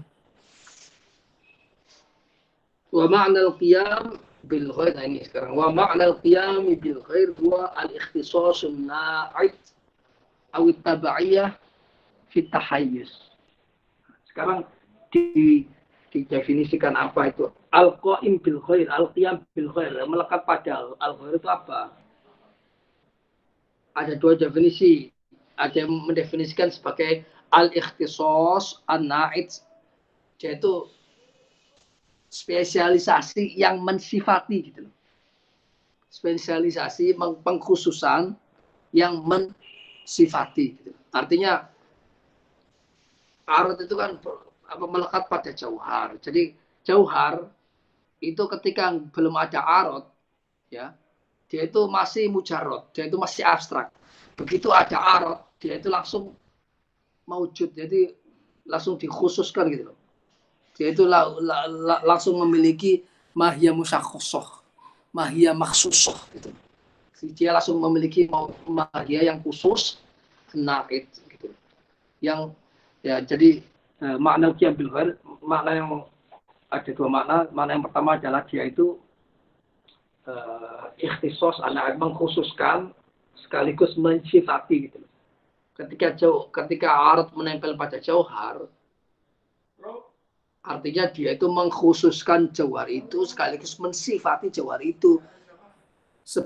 Wa ma'nal qiyam bil ghair, nah ini sekarang. Wa ma'nal qiyam bil ghair huwa al-ikhtisasun na'id aw at-tabaiyah fi tahayyuz. Sekarang didefinisikan apa itu al-qaim bil ghair, al-qiyam bil ghair, melekat pada al-ghair itu apa? Ada dua definisi. Ada yang mendefinisikan sebagai al-ikhtisas an-na'id, yaitu spesialisasi yang mensifati gitu loh. Spesialisasi pengkhususan yang mensifati gitu. Artinya arad itu kan melekat pada jauhar. Jadi jauhar itu ketika belum ada arad, ya, dia itu masih mujarrad, dia itu masih abstrak. Begitu ada arad, dia itu langsung maujud, jadi langsung dikhususkan gitu loh. Dia itu langsung memiliki mahiyah musyakhosoh, mahiyah maksusoh gitu. Dia langsung memiliki mahiyah yang khusus, naid gitu. Yang ya jadi makna qiyam bil ghair, makna yang ada dua makna. Makna yang pertama adalah dia itu ikhtisos, anak mengkhususkan sekaligus mensifati gitu. Ketika arad menempel pada jauhar, artinya dia itu mengkhususkan jauhar itu sekaligus mensifati jauhar itu.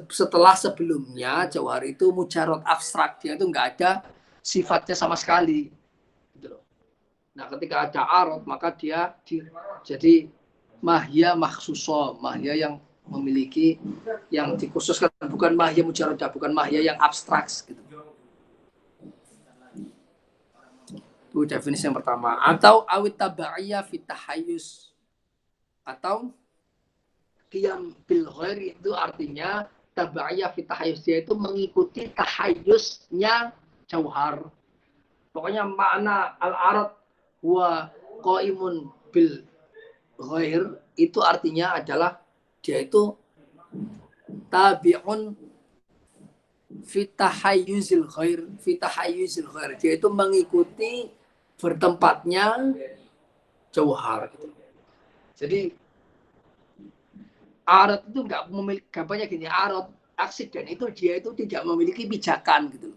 Setelah sebelumnya jauhar itu mujarrad abstrak, dia itu nggak ada sifatnya sama sekali. Nah, ketika ada arad maka dia jadi mahya makhsusoh, mahya yang memiliki yang dikhususkan, bukan mahya mujarradah, bukan mahya yang abstrak gitu. Itu definisi yang pertama. Atau awit tabaiyah fit tahayyuz, atau qiyam bil ghair itu artinya tabaiyah fit tahayyuz, yaitu mengikuti tahayyuznya jauhar. Pokoknya makna al-arad huwa qaimun bil ghair itu artinya adalah dia itu tabi'un fi tahayyuzil ghair, dia itu mengikuti bertempatnya jauhar gitu. Jadi arad itu nggak memiliki, gampangnya gini, arad aksiden itu dia itu tidak memiliki pijakan gitu.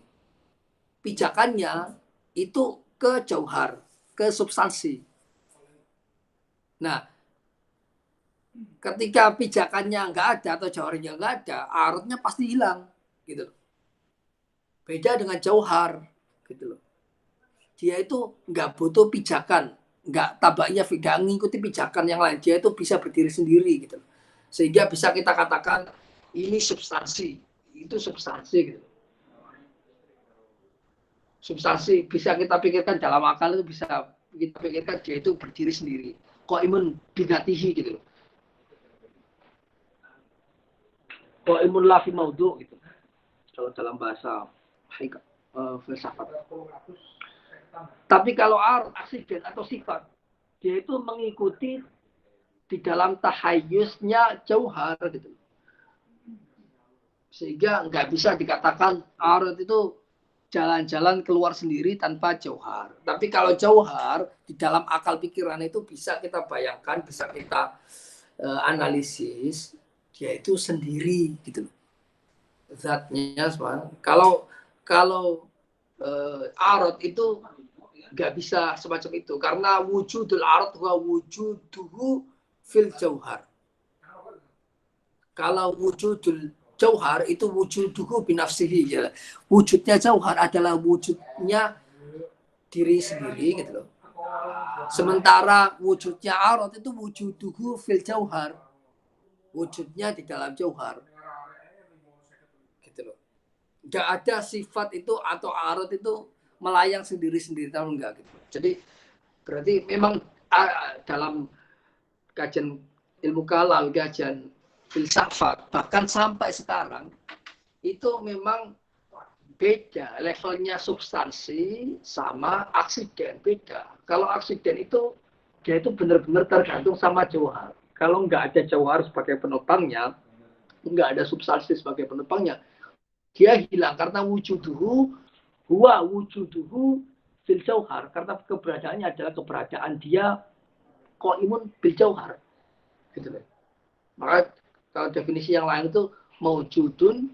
Pijakannya itu ke jauhar, ke substansi. Nah, ketika pijakannya nggak ada atau jauharnya nggak ada, aradnya pasti hilang gitu. Beda dengan jauhar gitu loh. Dia itu nggak butuh pijakan, nggak tabaknya, nggak ngikuti pijakan yang lain. Dia itu bisa berdiri sendiri gitu. Sehingga bisa kita katakan ini substansi, itu substansi gitu. Substansi bisa kita pikirkan dalam akal, itu bisa kita pikirkan dia itu berdiri sendiri. Kok imun binatihi gitu. Kok imun lafi maudhu gitu. Kalau dalam bahasa filsafat. Tapi kalau aksiden atau sifat, dia itu mengikuti di dalam tahayyuznya jauhar gitu. Sehingga nggak bisa dikatakan arad itu jalan-jalan keluar sendiri tanpa jauhar. Tapi kalau jauhar di dalam akal pikiran itu bisa kita bayangkan, bisa kita analisis, dia itu sendiri gitu. Zatnya semua. Kalau arad itu nggak bisa semacam itu karena wujudul arad wa wujuduhu fil jauhar. Kalau wujudul jauhar itu wujuduhu binafsihi ya. Wujudnya jauhar adalah wujudnya diri sendiri gitu loh. Sementara wujudnya arad itu wujuduhu fil jauhar. Wujudnya di dalam jauhar. Gitu loh. Gak ada sifat itu atau arad itu melayang sendiri-sendiri tahu enggak gitu. Jadi berarti memang dalam kajian ilmu kalam, kajian filsafat, bahkan sampai sekarang itu memang beda levelnya substansi sama aksiden beda. Kalau aksiden itu dia itu benar-benar tergantung sama jauhar. Kalau nggak ada jauhar sebagai penopangnya, nggak ada substansi sebagai penopangnya, dia hilang karena wujuduhu huwa wujuduhu fil jauhar, karena keberadaannya adalah keberadaan dia qaimun bil jauhar gitu loh. Maka kalau definisi yang lain itu maujudun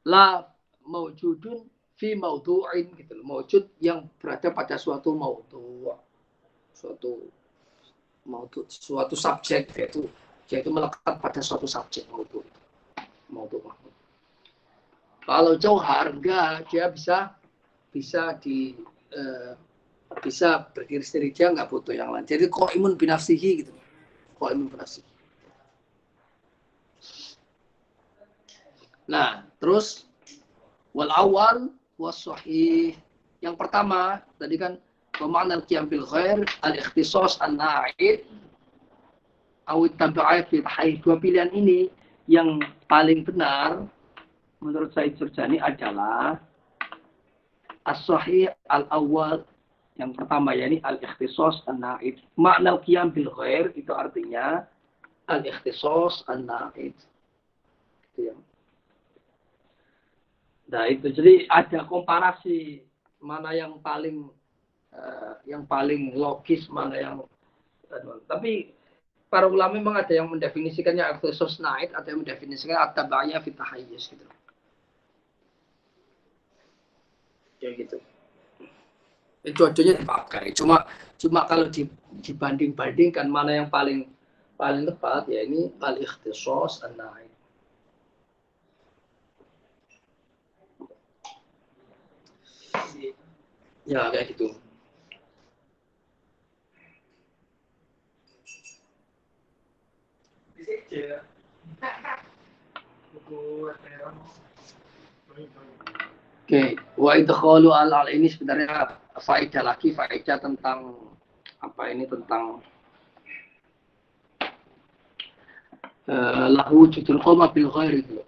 la maujudun fi maudu'in gitu loh. Maujud yang berada pada suatu maudu', suatu subjek, yaitu melekat pada suatu subjek maudu'. Kalau jauhar enggak, dia bisa di bisa berdiri sendiri, dia nggak butuh yang lain. Jadi qaimun binafsihi gitu. Qaimun binafsihi. Nah, terus wal awal was sahih. Yang pertama tadi kan pemana al-qiyam bil ghair, al-ikhtisas an-na'id awit tabi'ah fi tahayy. Dua pilihan ini yang paling benar menurut Said Surjani adalah as-sahih al-awwal, yang pertama yakni al-ikhtisas an-na'id. Makna al-qiyam bil ghair itu artinya al-ikhtisas an-na'id. Gitu ya. Nah itu jadi ada komparasi mana yang paling logis, mana yang tapi para ulama memang ada yang mendefinisikannya al-ikhtisas naid, ada yang mendefinisikan at-tabaiyah fi tahayyuz gitu. Ya gitu. Dua-duanya dipakai. Cuma kalau dibanding-bandingkan mana yang paling tepat ya ini al-ikhtisas an-naid. Ya kayak gitu. Oke, wa idkhalu al ini sebenarnya faedah tentang apa ini, tentang lahu wujudul qoma bil ghair itu.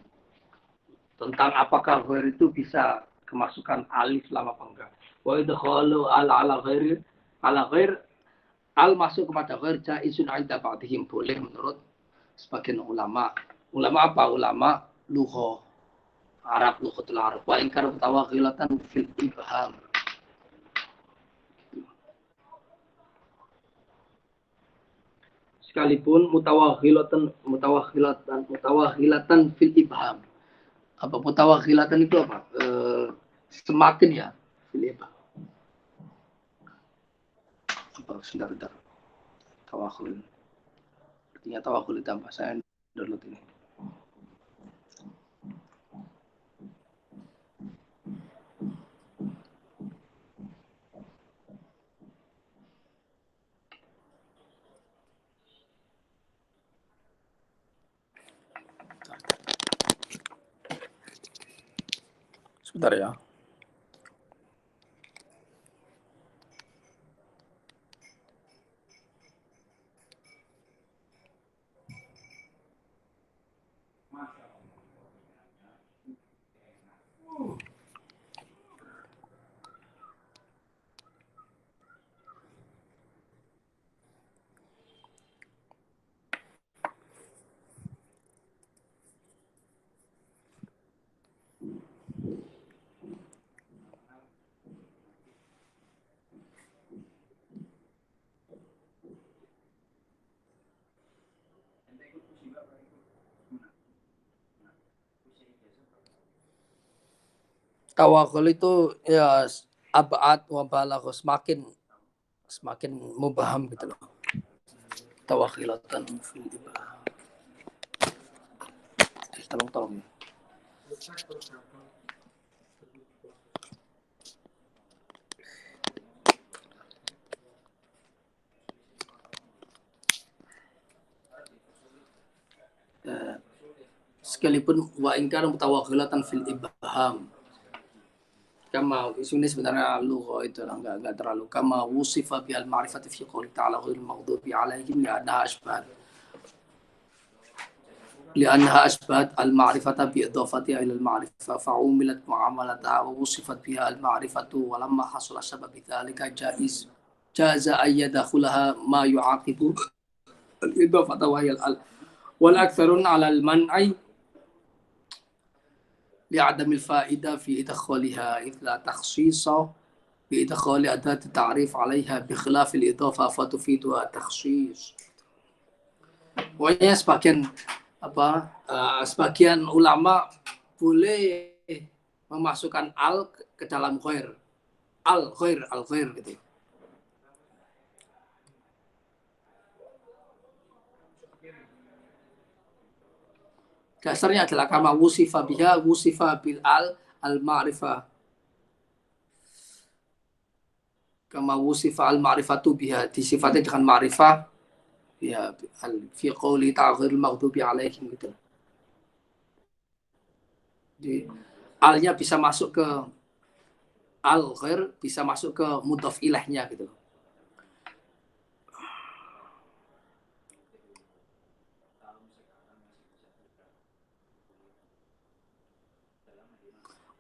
Tentang apakah ghair itu bisa kemasukan alif lam apa enggak. Wa idkhalu ala ghair al masuk kepada ghair jaizun 'inda ba'dihim, boleh menurut sebagian ulama. Ulama apa? Ulama lughah Arab, lughatul Arab. Wa inkar mutawaghilatan fil ibham. Sekalipun mutawaghilatan fil ibham. Apa mutawaghilatan itu apa? Semakin ya fil ibham. Apa sebentar. Tawaghul. Artinya tawaghul itu apa? Saya download ini. Sebentar ya. Tawakkul itu ya abad wa balagh, semakin mubaham gitu loh. Tawakkilatan fil ibah. Tolong. Sekalipun wa in kana mutawakkilatan fil ibham, kama ini sebenarnya lugha itu lah, enggak terlalu kama wusifa bil ma'rifati fi qouli ta'ala ghairil maghdubi 'alaihim li'annaha asbat al-ma'rifata bi idafatiha ila al-ma'rifah fa'umilat mu'amalataha wa wusifat biha al-ma'rifatu wa lamma hasala sabab dzalika jaza ay yadkhulaha ma yu'aqibu al-idafata wa hiya al wal aktsarun 'ala al-man'i لعدم الفائدة في إدخالها إذ لا تخصيص بإدخال أداة التعريف عليها بخلاف الإضافة فتفيدها تخصيص. Pokoknya sebagian ulama boleh memasukkan al ke dalam ghair. Al ghair gitu. Dasarnya adalah kama wusifa biha wusifa bil al ma'rifah. Kama wusifa al ma'rifatu biha, disifati dengan ma'rifah ya fi qouli ta'ghiril maghdubi 'alaihim gitu. Jadi alnya bisa masuk ke al ghair, bisa masuk ke mudhaf ilaihnya gitu.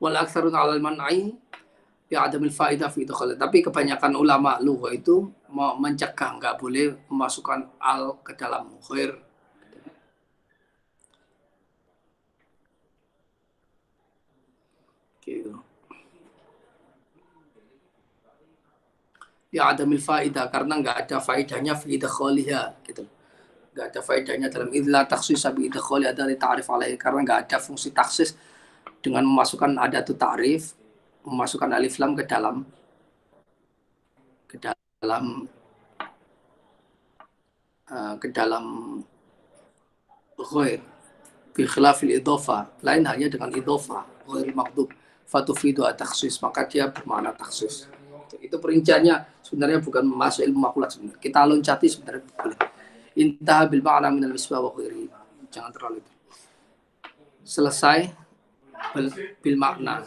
Wal aktsarun 'alal man'i ya adamil faidah fi idkhal. Tapi kebanyakan ulama lugha itu mau mencegah, nggak boleh memasukkan al ke dalam ghair. Gitu. Ya adamil faidah, karena nggak ada faedahnya fi idkhaliha gitu. Nggak ada faedahnya dalam idla takhsis bi idkhali adati ta'rif alaihi, karena nggak ada fungsi taksis dengan memasukkan adatu ta'rif, memasukkan alif lam ke dalam ghair bi khilafil idhofah, lain halnya dengan idhofah ghairil maghdub fatufidu at-takhsis, maka dia bermakna taksis. Itu perinciannya sebenarnya bukan masuk ilmu makulat sebenarnya. Kita loncati sebenarnya boleh. Intah bil ma'na min al-misbah wa ghairi. Jangan terlalu itu. Selesai bil makna.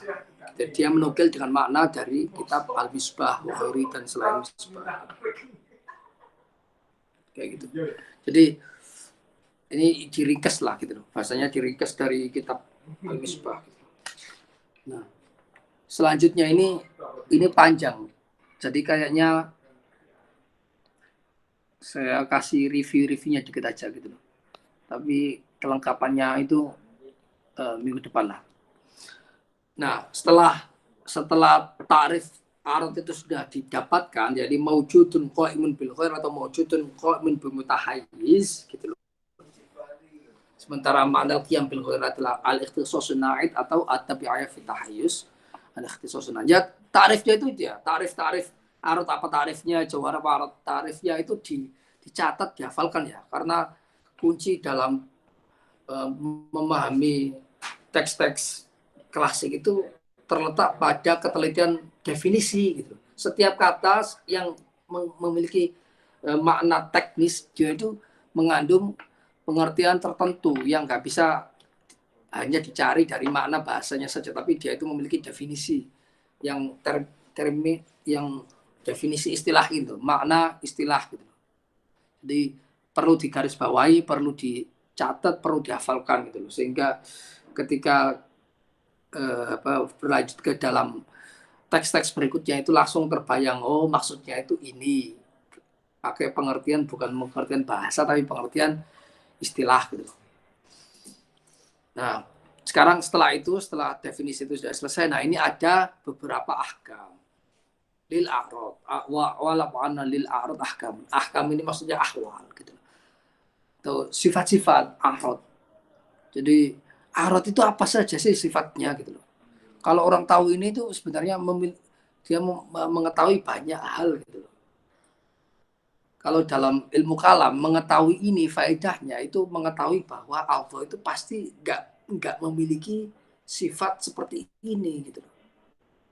Jadi dia menukil dengan makna dari kitab Al-Misbah, Wahiri, dan selain Misbah. Kayak gitu. Jadi ini diringkas lah gitu loh. Bahasanya diringkas dari kitab Al-Misbah. Nah, selanjutnya ini panjang. Jadi kayaknya saya kasih review-reviewnya dikit aja gitu loh. Tapi kelengkapannya itu minggu depan lah. Nah, setelah tarif arad itu sudah didapatkan, jadi maujudun qaimun bil ghair atau maujudun qaimun bi mutahayyiz gitu loh. Sementara makna qiyam bil ghair adalah al-ikhtisasun na'id atau at-tabi'iyah fi tahayyuz. Al-ikhtisasun na'id. Tarifnya itu dia, tarif arad apa tarifnya, jawhar apa arad tarifnya itu dicatat, dihafalkan ya. Karena kunci dalam memahami teks-teks klasik itu terletak pada ketelitian definisi gitu. Setiap kata yang memiliki makna teknis dia itu mengandung pengertian tertentu yang nggak bisa hanya dicari dari makna bahasanya saja, tapi dia itu memiliki definisi yang yang definisi istilah gitu, makna istilah gitu. Jadi perlu digarisbawahi, perlu dicatat, perlu dihafalkan gitu loh, sehingga ketika berlanjut ke dalam teks-teks berikutnya itu langsung terbayang, oh maksudnya itu ini, pakai pengertian bukan pengertian bahasa tapi pengertian istilah gitu. Nah, sekarang setelah definisi itu sudah selesai, nah ini ada beberapa ahkam lil a'rad wa lil a'rad ahkam ini maksudnya ahwal gitu. Atau sifat-sifat a'rad. Jadi a'rad itu apa saja sih sifatnya gitu loh. Kalau orang tahu ini itu sebenarnya dia mengetahui banyak hal gitu loh. Kalau dalam ilmu kalam mengetahui ini faedahnya itu mengetahui bahwa Allah itu pasti nggak memiliki sifat seperti ini gitu loh.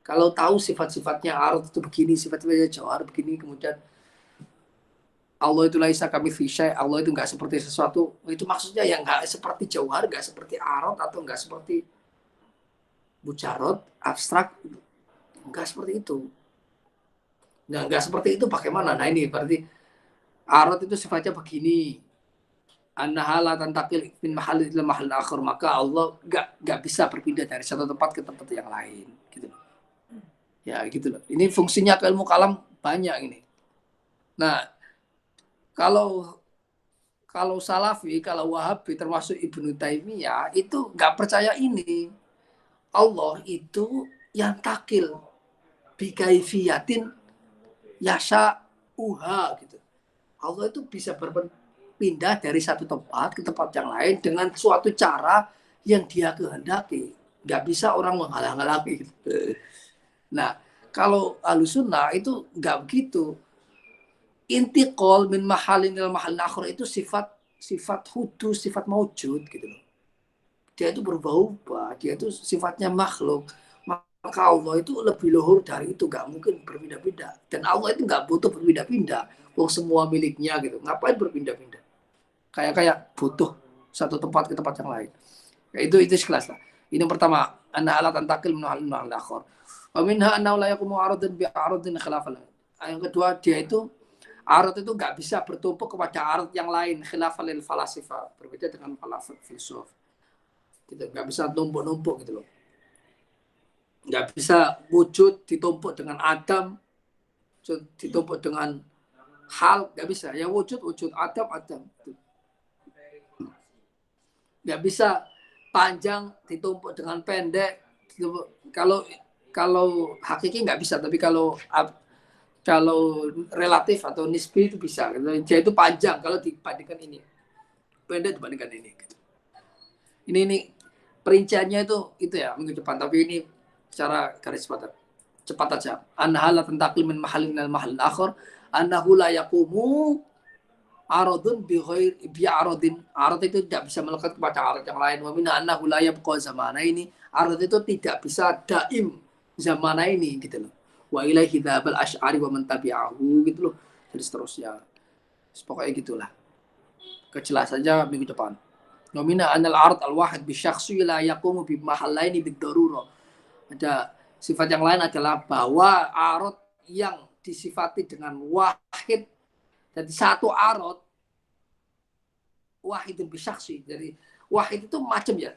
Kalau tahu sifat-sifatnya arut itu begini, sifat-sifatnya jauhar begini, kemudian Allah itu laisa kami fisya, Allah itu nggak seperti sesuatu, itu maksudnya yang nggak seperti jauhar, nggak seperti arut atau nggak seperti mujarot, abstrak, nggak seperti itu. Nah, nggak seperti itu bagaimana? Nah ini berarti arut itu sifatnya begini, annahala tantakil min mahal ila mahal akhir, maka Allah nggak bisa berpindah dari satu tempat ke tempat yang lain gitu. Ya gitu loh. Ini fungsinya ke ilmu kalam banyak ini. Nah, kalau kalau Salafi, kalau Wahabi termasuk Ibnu Taimiyah itu nggak percaya ini. Allah itu yang takil bikaifiyatin yasha uha gitu. Allah itu bisa berpindah dari satu tempat ke tempat yang lain dengan suatu cara yang dia kehendaki. Nggak bisa orang menghalang-halangi gitu. Nah, kalau Ahlussunnah itu nggak begitu. Intiqal min mahalin ila mahal akhir itu sifat hudu, sifat maujud gitu loh. Dia itu berubah-ubah, dia itu sifatnya makhluk. Maka Allah itu lebih luhur dari itu, nggak mungkin berpindah-pindah. Dan Allah itu nggak butuh berpindah-pindah. Wong semua miliknya gitu, ngapain berpindah-pindah? Kayak butuh satu tempat ke tempat yang lain. Ya, itu sekelas lah. Ini yang pertama, anna ala tantakil min al-akhir. Wa minha annahu la yaqumu aradun bi aradin khilafal. Yang kedua, dia itu arad itu nggak bisa bertumpuk kepada arad yang lain, khilafal falasifa, berbeda dengan filsuf. Gitu, nggak bisa numpuk-numpuk gitu loh. Nggak bisa wujud ditumpuk dengan Adam, ditumpuk dengan hal, nggak bisa. Yang wujud Adam. Nggak bisa panjang ditumpuk dengan pendek. Kalau kalau hakiki nggak bisa, tapi kalau relatif atau nisbi itu bisa. Dia itu panjang kalau dibandingkan ini, pendek dibandingkan ini. Ini perinciannya itu ya minggu depan. Tapi ini secara garis cepat aja. Anhala tentakil min mahalin al mahal akhir, annahu la yaqumu aradun bi aradin. Arad itu tidak bisa melekat kepada arad yang lain. Wa min annahu la yabqa zamana ini. Arad itu tidak bisa daim zamana ini gitu loh. Wa ilaihi dzabal asy'ari wa man tabi'ahu gitu loh. Jadi seterusnya. Pokoknya gitulah. Kejelasannya minggu depan. Nomina anal ard al wahid bi syakhsi la yaqumu bi mahallaini bid darurah. Ada sifat yang lain adalah bahwa arad yang disifati dengan wahid, jadi satu arad wahidun bi syakhsi. Jadi wahid itu macam ya.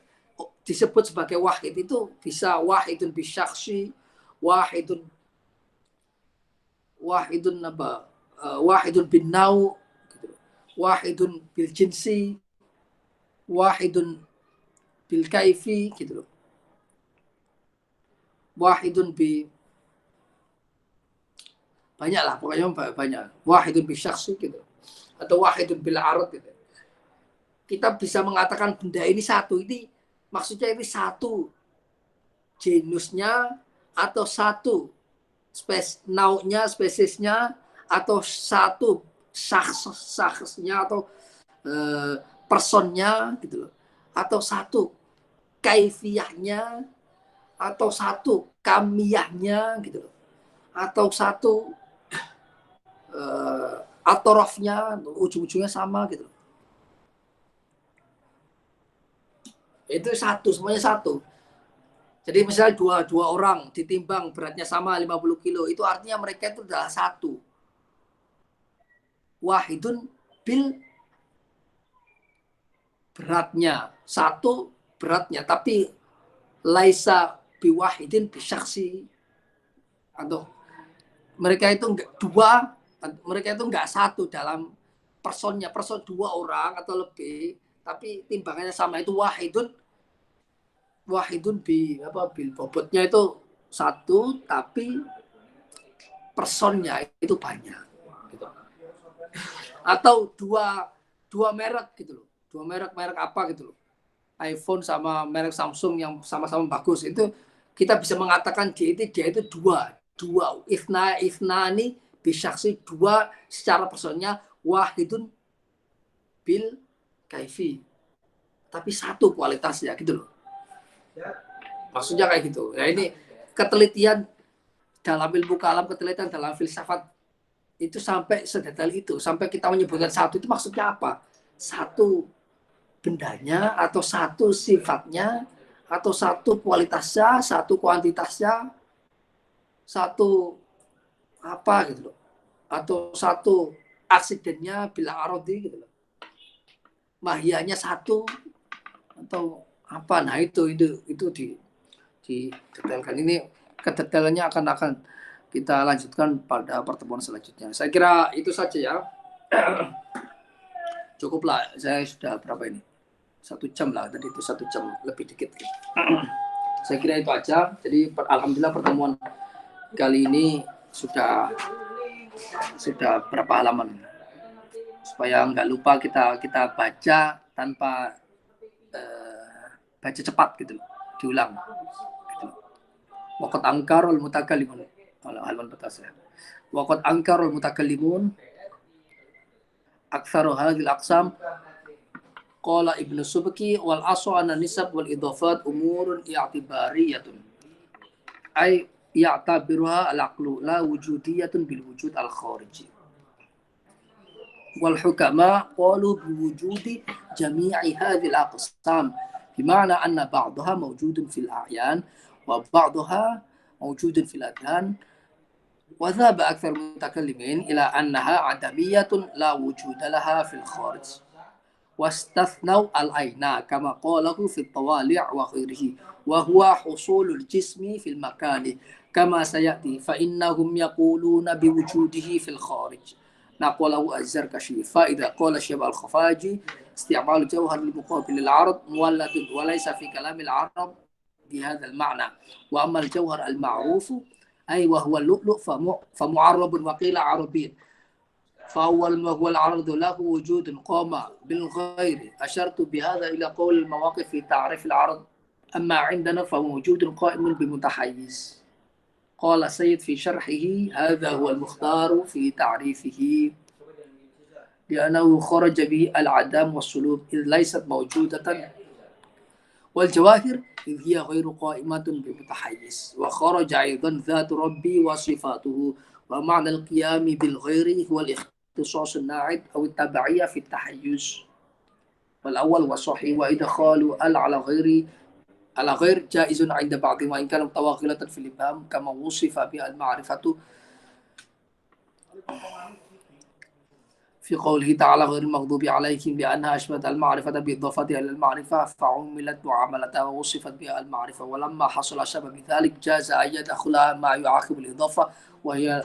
Disebut sebagai wahid itu bisa wahidun bi syakhsi, wahidun apa? Wahidun bin nau, gitu. Wahidun bil jinsi, wahidun bil kaifi gitu loh. Wahidun bi banyak lah, pokoknya banyak. Wahidun bi syakhsi gitu. Atau wahidun bil arad gitu. Kita bisa mengatakan benda ini satu, ini maksudnya ini satu genusnya atau satu naunya, spesiesnya, atau satu syakhsnya atau personnya gitu loh. Atau satu kaifiyahnya, atau satu kamiyahnya gitu loh, atau satu atorofnya ujung-ujungnya sama gitu loh. Itu satu, semuanya satu. Jadi misalnya dua orang ditimbang beratnya sama 50 kilo, itu artinya mereka itu adalah satu. Wahidun bil beratnya, satu beratnya, tapi laisa biwahidin bisyaksi. Atau mereka itu dua, mereka itu enggak satu dalam personnya, person dua orang atau lebih, tapi timbangannya sama, itu wahidun bil bobotnya itu satu, tapi personnya itu banyak gitu. Atau dua merek gitu loh, merek apa gitu loh, iPhone sama merek Samsung yang sama-sama bagus, itu kita bisa mengatakan dia itu dua ifnani bisyaksi, dua secara personnya, wahidun bil kaifi, tapi satu kualitasnya gitu loh. Maksudnya kayak gitu. Nah ini ketelitian dalam ilmu kalam, ketelitian dalam filsafat itu sampai sedetail itu, sampai kita menyebutkan satu itu maksudnya apa? Satu bendanya, atau satu sifatnya, atau satu kualitasnya, satu kuantitasnya, satu apa gitu loh, atau satu aksidennya bilang arodi gitu loh, mahiyanya satu atau apa. Nah itu didetailkan. Ini kedetailannya akan kita lanjutkan pada pertemuan selanjutnya. Saya kira itu saja ya. Cukuplah, saya sudah berapa ini, 1 jam lah tadi, itu 1 jam lebih dikit. Saya kira itu aja. Jadi alhamdulillah pertemuan kali ini sudah berapa halaman, supaya nggak lupa kita baca tanpa baca cepat gitu, diulang gitu. Waqad angkarul mutakallimun, halaman batas ya. Waqad angkarul mutakallimun aktsaru hadhil aqsam qala Ibnu Subki wal aslu anna nisab wal idhafat umurun i'tibariyatun ay ya'tabiruha al-aqlu la wujudiyatun bil wujud al-khariji wal hukama qalu bi wujudi jami'i hadhil aqsam bima'na anna ba'daha mawjudun fil a'yan wa ba'daha mawjudun fil adhan wa dhaba aktsar mutakallimin ila annaha adamiyatun la wujuda laha fil kharij واستثنوا العين كما قاله في الطوالع وغيره وهو حصول الجسم في المكان كما سيأتي فإنهم يقولون بوجوده في الخارج نقوله الزركشي. فإذا قال الشيخ الخفاجي استعمال الجوهر لمقابل العرض مولد وليس في كلام العرب بهذا المعنى. وأما الجوهر المعروف أي وهو اللؤلؤ فمعرب وقيل عربي فأول ما هو العرض له وجود قام بالغير. أشرت بهذا إلى قول المواقف في تعريف العرض. أما عندنا فموجود قائم بمتحيز. قال سيد في شرحه هذا هو المختار في تعريفه لأنه خرج به العدم والسلوب إذ ليست موجودة والجواهر إذ هي غير قائمة بمتحيز. وخرج أيضا ذات ربي وصفاته. ومعنى القيام بالغير هو الاختصاص الناعد أو التبعية في التحيز. والأول والصحيح وإدخال على غير جائز عند بعضهم وإن كان متوغلة في الإبهام كما وصف بها المعرفة في قوله تعالى غير المغضوب عليهم بأنها أشبهت المعرفة بإضافتها إلى المعرفة فعملت معاملتها ووصفت بها المعرفة. ولما حصل شبه بذلك جاز أن يدخلها ما يعاقب الإضافة وهي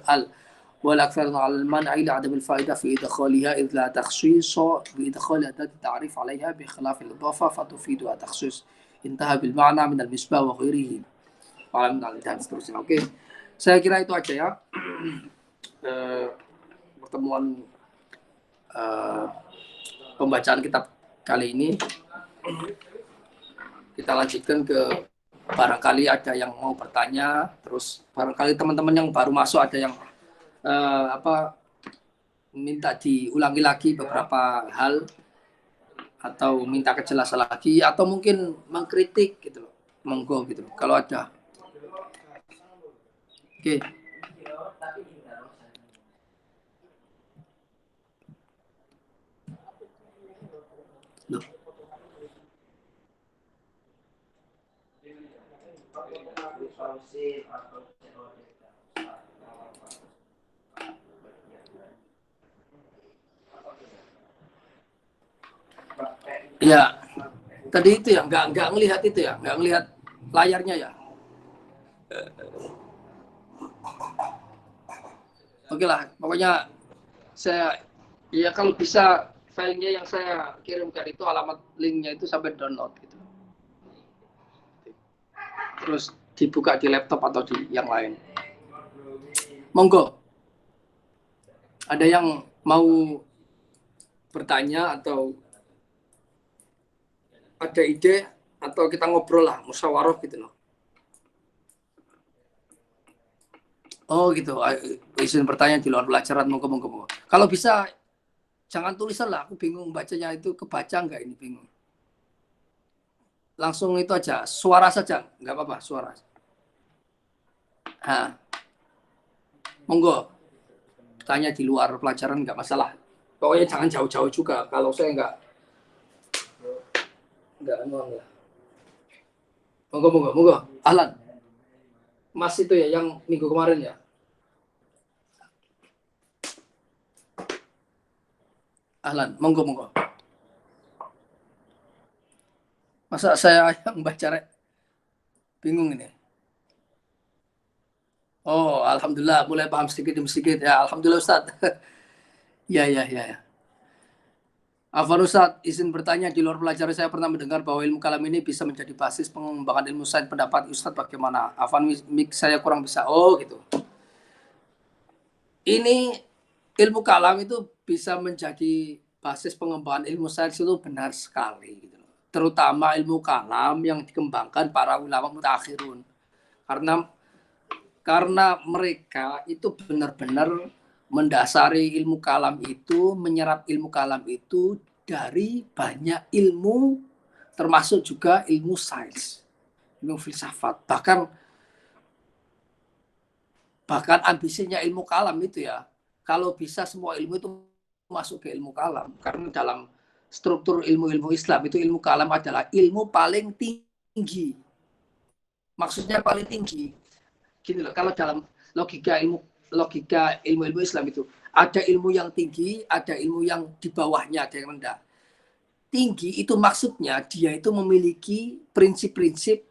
والأكثر على المنع لعدم الفائدة في إدخالها إذ لا تخصيص بإدخال أداة التعريف عليها بخلاف الإضافة فتفيدها تخصيص. انتهى بالمعنى من المصباح وغيره. Oke, saya kira itu aja ya. Pertemuan pembacaan kitab kali ini. Kita lanjutkan ke barangkali ada yang mau bertanya, terus barangkali teman-teman yang baru masuk ada yang minta diulangi lagi beberapa hal atau minta kejelasan lagi atau mungkin mengkritik gitu loh, monggo gitu loh, kalau ada. Oke. Loh. Ya, tadi itu ya, nggak ngelihat itu ya, nggak ngelihat layarnya ya. Oke lah, pokoknya saya ya kalau bisa filenya yang saya kirimkan itu alamat linknya itu sampai download gitu. Terus dibuka di laptop atau di yang lain. Monggo. Ada yang mau bertanya atau ada ide atau kita ngobrol lah, musyawarah gitu loh. Oh gitu. Izin bertanya di luar pelajaran, monggo. Kalau bisa jangan tulisan lah, aku bingung bacanya itu, kebaca nggak ini, bingung. Langsung itu aja, suara saja, nggak apa-apa, suara. Nah, monggo, tanya di luar pelajaran nggak masalah. Pokoknya jangan jauh-jauh juga, kalau saya nggak anuan lah. Monggo. Ahlan, Mas itu ya yang minggu kemarin ya. Ahlan, monggo. Masa saya yang baca rek? Bingung ini. Oh, alhamdulillah mulai paham sedikit demi sedikit ya. Alhamdulillah Ustaz. Ya. Afwan Ustaz, izin bertanya, di luar pelajaran saya pernah mendengar bahwa ilmu kalam ini bisa menjadi basis pengembangan ilmu sains. Pendapat Ustaz bagaimana? Afwan, mik saya kurang bisa. Oh gitu. Ini ilmu kalam itu bisa menjadi basis pengembangan ilmu sains itu benar sekali. Gitu. Terutama ilmu kalam yang dikembangkan para ulama mutakhirun. Karena mereka itu benar-benar mendasari ilmu kalam itu, menyerap ilmu kalam itu dari banyak ilmu, termasuk juga ilmu sains, ilmu filsafat. Bahkan ambisinya ilmu kalam itu ya, kalau bisa semua ilmu itu masuk ke ilmu kalam. Karena dalam struktur ilmu-ilmu Islam itu ilmu kalam adalah ilmu paling tinggi. Maksudnya paling tinggi. Gini loh, kalau dalam logika ilmu Islam itu ada ilmu yang tinggi, ada ilmu yang di bawahnya, ada yang rendah. Tinggi itu maksudnya dia itu memiliki prinsip-prinsip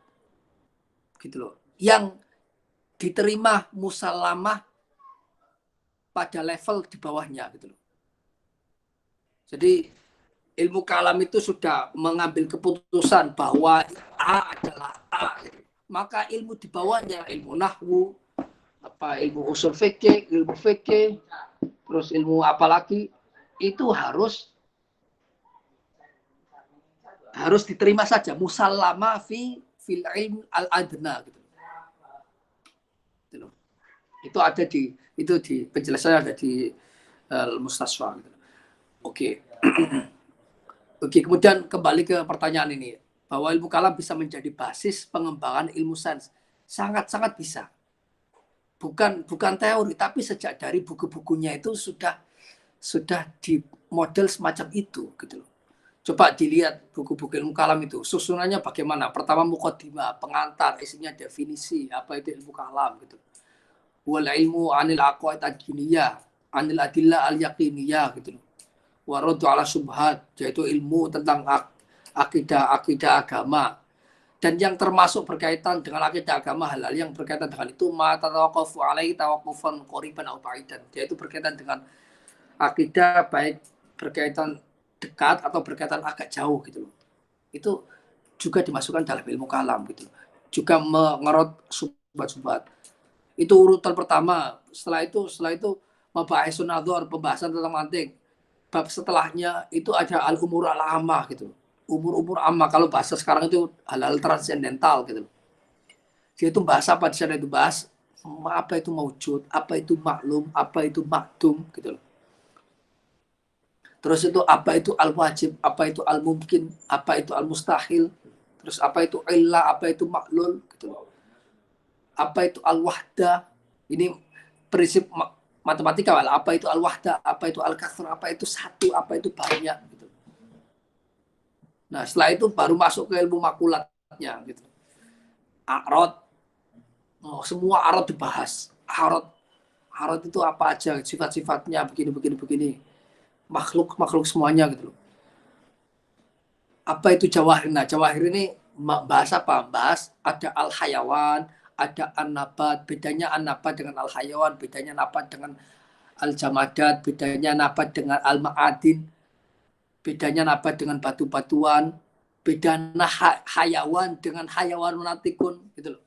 gitu loh, yang diterima musalamah pada level di bawahnya gitu loh. Jadi ilmu kalam itu sudah mengambil keputusan bahwa A adalah A, maka ilmu di bawahnya, ilmu nahwu, ilmu usul fikih, ilmu fikih, terus ilmu apa lagi, itu harus diterima saja, musallama fil ilm al adna gitu. Itu ada di penjelasannya, ada di Mustasfa gitu. Oke. Oke, kemudian kembali ke pertanyaan ini, bahwa ilmu kalam bisa menjadi basis pengembangan ilmu sains. Sangat-sangat bisa. Bukan teori, tapi sejak dari buku-bukunya itu sudah di model semacam itu gitu loh. Coba dilihat buku-buku ilmu kalam itu, susunannya bagaimana. Pertama muqaddimah, pengantar, isinya definisi apa itu ilmu kalam gitu. Wal ilmu anil aqwaid ad-diniyah, anil adillah al-yaqiniyah gitu loh. Waradu ala subhat, yaitu ilmu tentang akidah agama. Dan yang termasuk berkaitan dengan akidah agama, hal-hal yang berkaitan dengan itu mata tawaqafu alaihi tawaqufan qoriban au ba'idan. Yaitu berkaitan dengan akidah, baik berkaitan dekat atau berkaitan agak jauh gitu loh. Itu juga dimasukkan dalam ilmu kalam gitu loh. Juga mengerot subhat-subhat. Itu urutan pertama. Setelah itu mabahisun nadzar, pembahasan tentang mantik. Bab setelahnya itu ada al-umur al-amah gitu. Umur-umur amma, kalau bahasa sekarang itu hal-hal transendental gitu. Dia itu bahas apa di sana, itu bahas apa itu maujud, apa itu maklum, apa itu makdum gitu loh. Terus itu apa itu al-wajib, apa itu al-mumkin, apa itu al-mustahil, terus apa itu illah, apa itu maklul gitu loh. Apa itu al-wahda, ini prinsip matematika, apa itu al-wahda, apa itu al-kasr, apa itu satu, apa itu banyak gitu. Nah, setelah itu baru masuk ke ilmu makulatnya gitu. Arad, semua arad dibahas. Arad itu apa aja, sifat-sifatnya begini. Makhluk semuanya gitu loh. Apa itu jawahir? Nah, jawahir ini bahas apa? Bahas ada al-hayawan, ada an-nabat. Bedanya an-nabat dengan al-hayawan, bedanya nabat dengan al-jamadat, bedanya nabat dengan al-ma'adin, bedanya nabat dengan batu-batuan, bedanya hayawan dengan hayawan natikun gitu loh.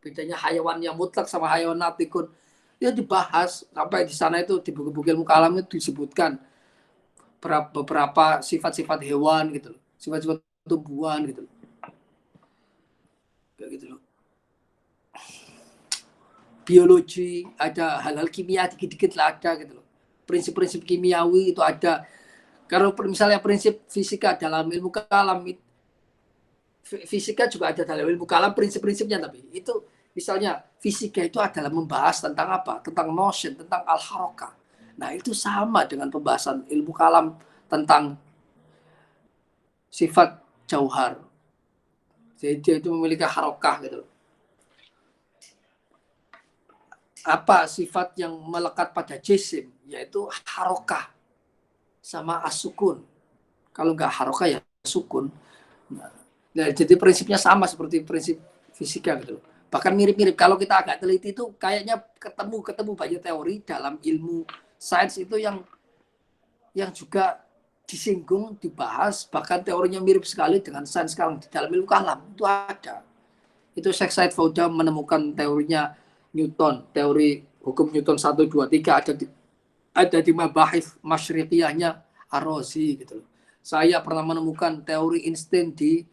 Bedanya hayawan yang mutlak sama hayawan natikun. Ya dibahas sampai di sana itu di buku-buku ilmu kalam itu disebutkan beberapa sifat-sifat hewan gitu loh. Sifat-sifat tumbuhan gitu loh. Kayak gitu loh. biologi, ada hal-hal kimia dikit-dikit lah ada gitu loh. Prinsip-prinsip kimiawi itu ada. Kalau misalnya prinsip fisika dalam ilmu kalam, fisika juga ada dalam ilmu kalam prinsip-prinsipnya, tapi itu misalnya fisika itu adalah membahas tentang apa? Tentang motion, tentang al-harakah. Nah, itu sama dengan pembahasan ilmu kalam tentang sifat jauhar. Jadi dia itu memiliki harakah gitu. Apa sifat yang melekat pada jisim? Yaitu harakah sama asukun. Kalau nggak harakah ya sukun. Nah, jadi prinsipnya sama seperti prinsip fisika gitu. Bahkan mirip-mirip. Kalau kita agak teliti itu kayaknya ketemu banyak teori dalam ilmu sains itu yang juga disinggung, dibahas, bahkan teorinya mirip sekali dengan sains sekarang di dalam ilmu kalam itu ada. Itu Sheikh Said Fauda menemukan teorinya Newton, teori hukum Newton 1, 2, 3 ada di mabahith masyriqiyahnya Ar-Razi gitu loh. Saya pernah menemukan teori Einstein di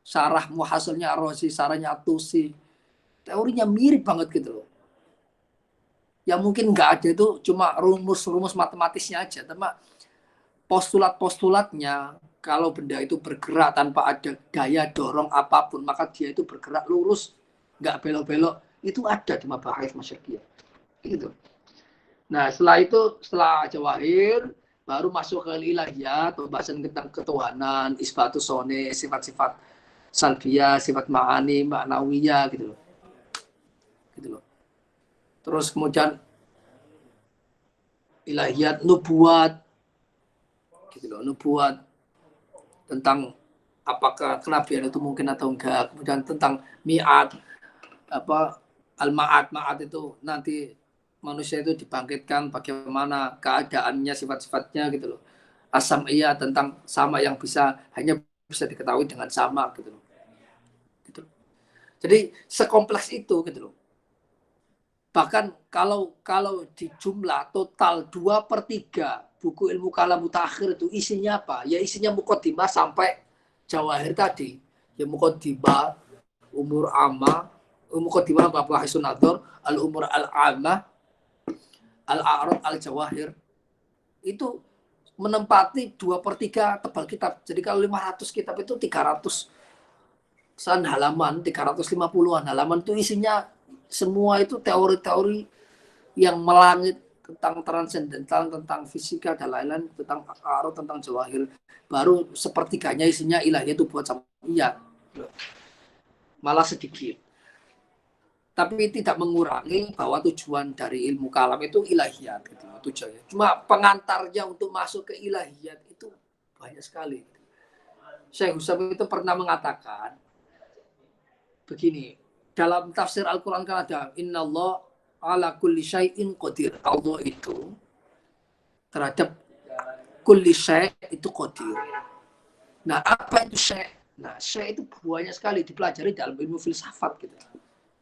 syarah muhasilnya Ar-Razi, syarahnya At-Tusi. Teorinya mirip banget gitu loh. Yang mungkin nggak ada itu cuma rumus-rumus matematisnya aja, tapi postulat-postulatnya, kalau benda itu bergerak tanpa ada daya dorong apapun, maka dia itu bergerak lurus, nggak belok-belok, itu ada di mabahith masyriqiyah. Gitu. Nah, setelah Jawahir, baru masuk ke ilahiyat, pembahasan tentang ketuhanan, isbatus sone, sifat-sifat salbiyah, sifat ma'ani, ma'nawiyah, gitu loh. Gitu loh. Terus kemudian ilahiyat nubuat, gitu loh, nubuat tentang apakah kenabian itu mungkin atau enggak, kemudian tentang mi'at, apa al-ma'at itu nanti manusia itu dibangkitkan, bagaimana keadaannya, sifat-sifatnya gitu loh. Asam iya tentang sama yang hanya bisa diketahui dengan sama gitu loh. Gitu. Jadi sekompleks itu gitu loh. Bahkan kalau di jumlah total 2/3 buku ilmu kalam mutakhir itu isinya apa? Ya isinya muqaddimah sampai Jawahir tadi. Ya muqaddimah, umur amma, muqaddimah bahasun nadhar, al-umur al-amma, al-a'rad, al-jawahir. Itu menempati 2/3 tebal kitab. Jadi kalau 500 kitab itu 300-an halaman, 350-an halaman itu isinya semua itu teori-teori yang melangit tentang transendental, tentang fisika dan lain-lain, tentang a'rad, tentang jawahir. Baru sepertiganya isinya ilahiyah itu buat sama iya. Malah sedikit. Tapi tidak mengurangi bahwa tujuan dari ilmu kalam itu ilahiyat gitu, tujuannya. Cuma pengantarnya untuk masuk ke ilahiyat itu banyak sekali. Syekh Husam itu pernah mengatakan begini, dalam tafsir Al-Quran kan ada innallah ala kulli syai'in qadir. Allah itu terhadap kulli syai' itu qadir. Nah, apa itu syai'? Nah, syai' itu banyak sekali dipelajari dalam ilmu filsafat gitu.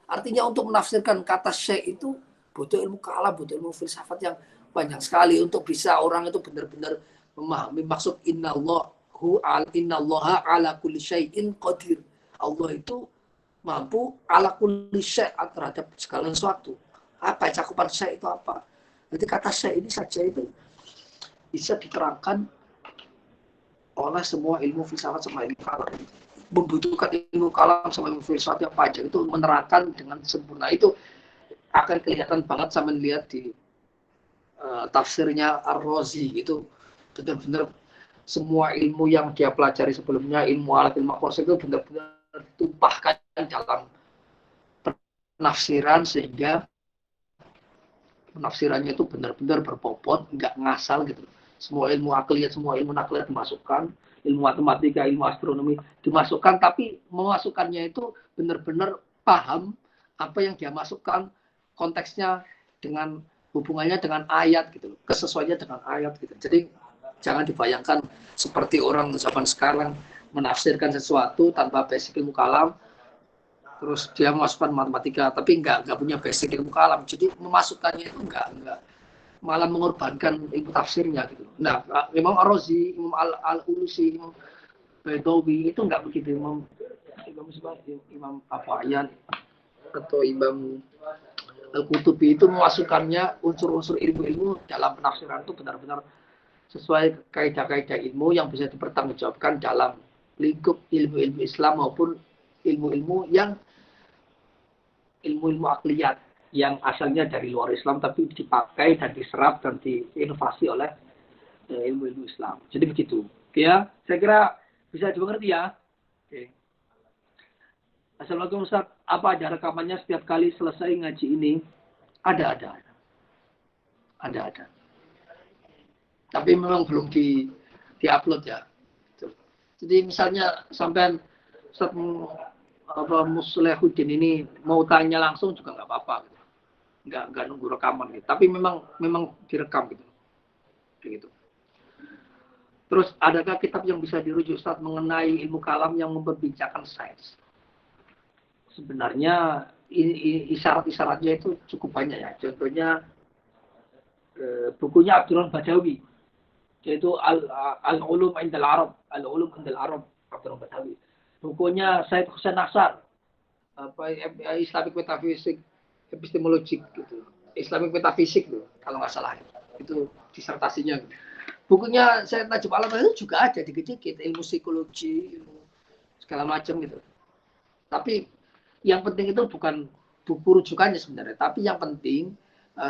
Artinya untuk menafsirkan kata syekh itu butuh ilmu kalam, butuh ilmu filsafat yang banyak sekali untuk bisa orang itu benar-benar memahami maksud innallaha ala kulli syai'in qadir. Allah itu mampu ala kulli syai' terhadap segala sesuatu. Apa cakupan syekh itu apa? Jadi kata syekh ini saja itu bisa diterangkan oleh semua ilmu filsafat sama ilmu kalam. Membutuhkan ilmu kalam sama ilmu filsafat yang panjang itu menerangkan dengan sempurna itu akan kelihatan banget sama lihat di tafsirnya Ar-Razi itu benar-benar semua ilmu yang dia pelajari sebelumnya, ilmu alat, ilmu kursi itu benar-benar ditumpahkan dalam penafsiran sehingga penafsirannya itu benar-benar berbobot, nggak ngasal gitu. Semua ilmu akliyat, semua ilmu nakliyat dimasukkan, ilmu matematika, ilmu astronomi dimasukkan, tapi memasukkannya itu benar-benar paham apa yang dia masukkan, konteksnya dengan hubungannya dengan ayat gitu, kesesuaiannya dengan ayat gitu. Jadi jangan dibayangkan seperti orang zaman sekarang menafsirkan sesuatu tanpa basic ilmu kalam, terus dia memasukkan matematika, tapi nggak punya basic ilmu kalam, jadi memasukkannya itu nggak malah mengorbankan ilmu tafsirnya gitu. Nah, Imam Ar-Razi, Imam Al-Ulusi, Imam Baidawi itu nggak begitu. Imam apa ya, atau Imam Al-Qutubi itu memasukkannya unsur-unsur ilmu-ilmu dalam penafsiran itu benar-benar sesuai kaidah-kaidah ilmu yang bisa dipertanggungjawabkan dalam lingkup ilmu-ilmu Islam maupun ilmu-ilmu yang ilmu-ilmu akliyat yang asalnya dari luar Islam tapi dipakai dan diserap dan diinovasi oleh ilmu-ilmu Islam. Jadi begitu. Ya, saya kira bisa dimengerti ya. Oke. Assalamualaikum Ustaz. Apa ada rekamannya setiap kali selesai ngaji ini? Ada. Tapi memang belum di-upload ya. Jadi misalnya sampai Ustaz Muslihuddin ini mau tanya langsung juga nggak apa-apa. Gitu. Nggak nunggu rekaman gitu. Tapi memang direkam gitu. Begitu. Terus adakah kitab yang bisa dirujuk Ustaz mengenai ilmu kalam yang memperbincangkan sains? Sebenarnya isyarat-isyaratnya itu cukup banyak ya. Contohnya bukunya Abdurrahman Badawi, yaitu Al-Ulum Indal Arab, Al-Ulum Indal Arab, Abdurrahman Badawi. Bukunya Said Hussein Nasar, Islamic Metaphysics Epistemologic gitu. Islamic Metaphysics gitu, kalau nggak salah. Itu disertasinya. Bukunya Said Najib Alam itu juga ada dikit-dikit, ilmu psikologi, ilmu segala macam gitu. Tapi yang penting itu bukan buku rujukannya sebenarnya, tapi yang penting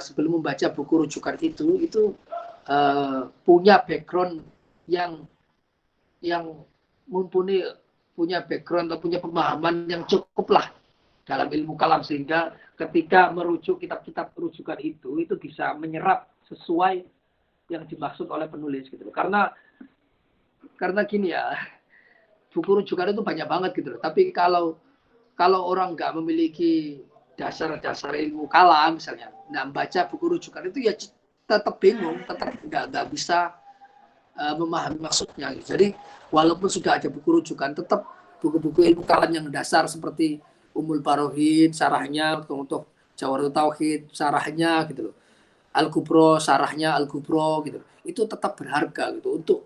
sebelum membaca buku rujukan itu punya background yang mumpuni, punya background atau punya pemahaman yang cukup lah dalam ilmu kalam, sehingga ketika merujuk kitab-kitab rujukan itu bisa menyerap sesuai yang dimaksud oleh penulis gitu. Karena gini ya, buku rujukan itu banyak banget gitu. Tapi kalau orang nggak memiliki dasar-dasar ilmu kalam misalnya, nah baca buku rujukan itu ya tetap bingung, tetap nggak bisa memahami maksudnya. Jadi walaupun sudah ada buku rujukan, tetap buku-buku ilmu kalam yang dasar seperti Ummul Barohin, sarahnya untuk Jawahirul Tauhid, sarahnya gitu loh. Al-Kubro, sarahnya Al-Kubro gitu. Itu tetap berharga gitu untuk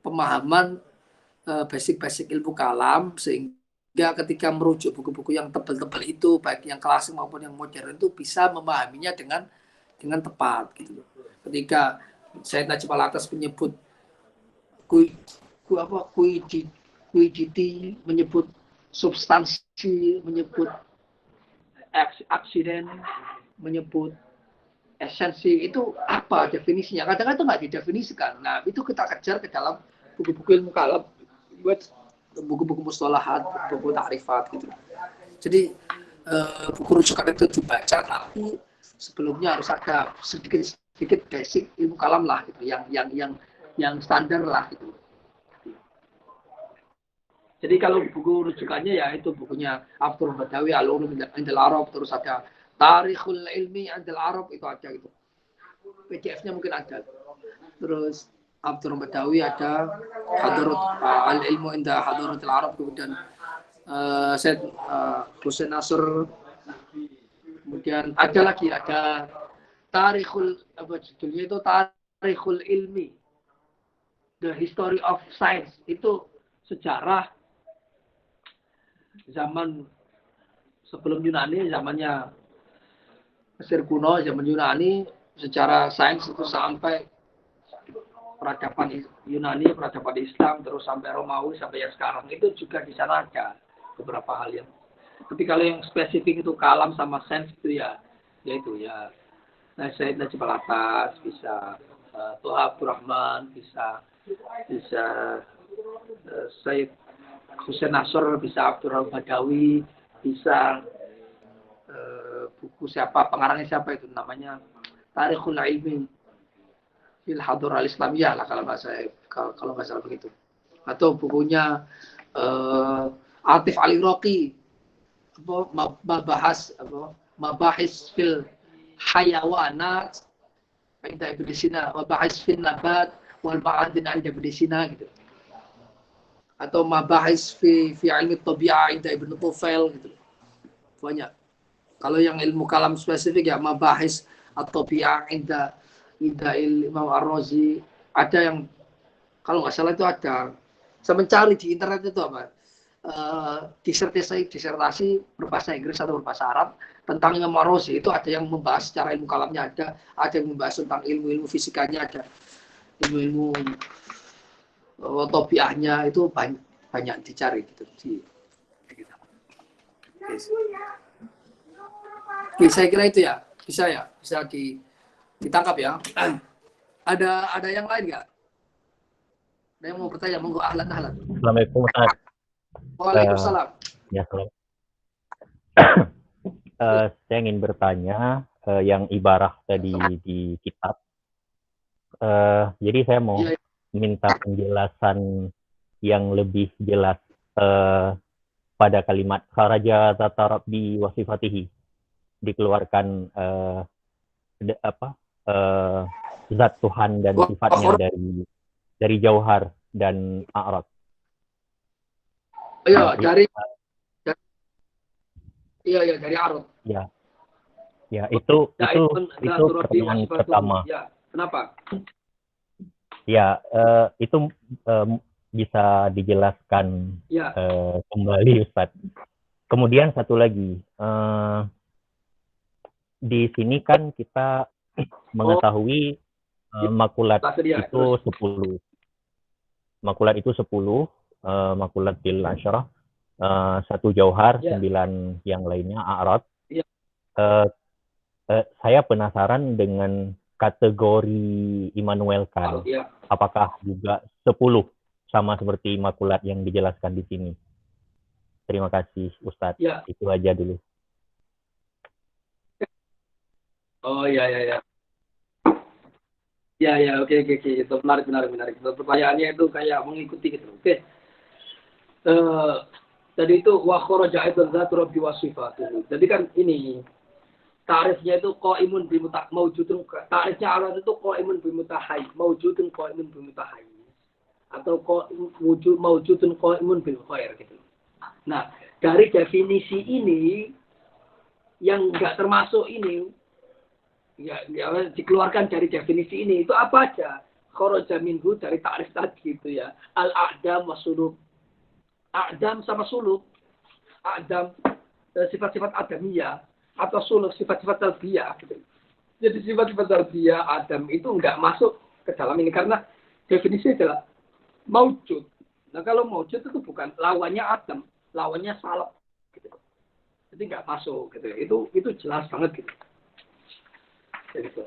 pemahaman basic-basic ilmu kalam, sehingga ketika merujuk buku-buku yang tebal-tebal itu, baik yang klasik maupun yang modern, itu bisa memahaminya dengan tepat gitu. Ketika Said Najib Al-Atas menyebut kuiditi, menyebut substansi, menyebut aksiden, menyebut esensi, itu apa definisinya? Kadang-kadang itu nggak didefinisikan. Nah, itu kita kejar ke dalam buku-buku ilmu kalam, buat buku-buku mustalahat, buku takrifat gitu. Jadi buku rujukan itu dibaca, tapi sebelumnya harus ada sedikit basic ilmu kalam lah gitu, yang standar lah gitu. Jadi kalau buku rujukannya ya itu bukunya Abdurrahman Badawi, Al-Ulum Indal Arab, terus ada Tarikhul Ilmi Indal Arab, itu ada gitu. PDF-nya mungkin ada. Terus Abdurrahman Badawi ada Hadarat Al-Ilmu Inda Hadaratil Arab, kemudian Said Hussein Nasr, kemudian ada Tarikhul, apa judulnya itu, Tarikhul Ilmi, The History of Science, itu sejarah zaman sebelum Yunani, zamannya Mesir kuno, zaman Yunani, secara sains itu sampai peradaban Yunani, peradaban Islam, terus sampai Romawi, sampai yang sekarang, itu juga di sana ada beberapa hal yang. Tapi kalau yang spesifik itu kalam sama sains itu ya itu ya. Nah, Said Najib Al-Atas, bisa Toha Abdurrahman, bisa Said Hussein Nasr, bisa Abdurrahman Badawi, bisa buku siapa, pengarangnya siapa itu namanya, Tarikhul Ilmi fil Hadarah Al-Islamiyah lah kalau nggak salah begitu. Atau bukunya Atif Ali Roqi, Mabahis fil Hayawanat inda Ibnu Sina, Mabahis fil Nabat wal Ma'adin inda Ibnu Sina gitu. Atau Mabahis fi ilmi tabi'ah inda Ibnu Tufail gitu. Banyak. Kalau yang ilmu kalam spesifik ya Mabahis at-tabi'ah inda Imam Ar-Razi. Ada yang kalau nggak salah itu ada. Saya mencari di internet itu apa? Disertasi berbahasa Inggris atau berbahasa Arab tentang Marozi itu ada yang membahas secara ilmu kalamnya, ada yang membahas tentang ilmu-ilmu fisikanya, ada ilmu-ilmu tobiahnya, itu banyak dicari gitu. Oke, saya kira itu ya, bisa ditangkap ya. Ada yang lain nggak? Ada yang mau bertanya? Monggo, ahlan. Assalamualaikum Ustaz. Waalaikumsalam. Ya, salam. Saya ingin bertanya yang ibarah tadi di kitab. Jadi saya mau minta penjelasan yang lebih jelas pada kalimat kharaja tata rabbi wa sifatihi, dikeluarkan zat Tuhan dan sifatnya dari jauhar dan a'rad. Dari a'rad. Ya, itu pertanyaan pertama. Ya, kenapa? Ya, itu bisa dijelaskan kembali, Ustaz. Kemudian satu lagi, di sini kan kita mengetahui makulat itu 10. Makulat itu 10, makulat bil asyarah, 1 jauhar, 9 yang lainnya a'rad. Saya penasaran dengan kategori Immanuel Kant. Apakah juga 10 sama seperti makulat yang dijelaskan di sini? Terima kasih Ustadz. Itu aja dulu. Oh ya. Ya, oke. Itu menarik. Pertanyaannya itu kayak mengikuti gitu. Oke. Tadi itu wa kharaja aidan dzatu rabbi wa sifatuhu. Jadi kan ini tarifnya itu qaimun bi maujudun. Tarifnya Allah itu qaimun bi mutahayy, maujudun qaimun bi mutahayy. Atau maujudun qaimun bil khair gitu. Nah, dari definisi ini yang enggak termasuk ini ya dikeluarkan dari definisi ini itu apa aja? Kharaja minhu dari ta'rif tadi gitu ya. Al-a'dam wa sulub. A'dam sama sulub. A'dam sifat-sifat adamiyah atau sulub sifat-sifat talbiyah gitu. Jadi sifat-sifat talbiyah Adam itu enggak masuk ke dalam ini karena definisinya adalah maujud. Nah, kalau maujud itu bukan lawannya Adam, lawannya salab gitu. Jadi enggak masuk gitu. Itu jelas banget gitu. Jadi itu.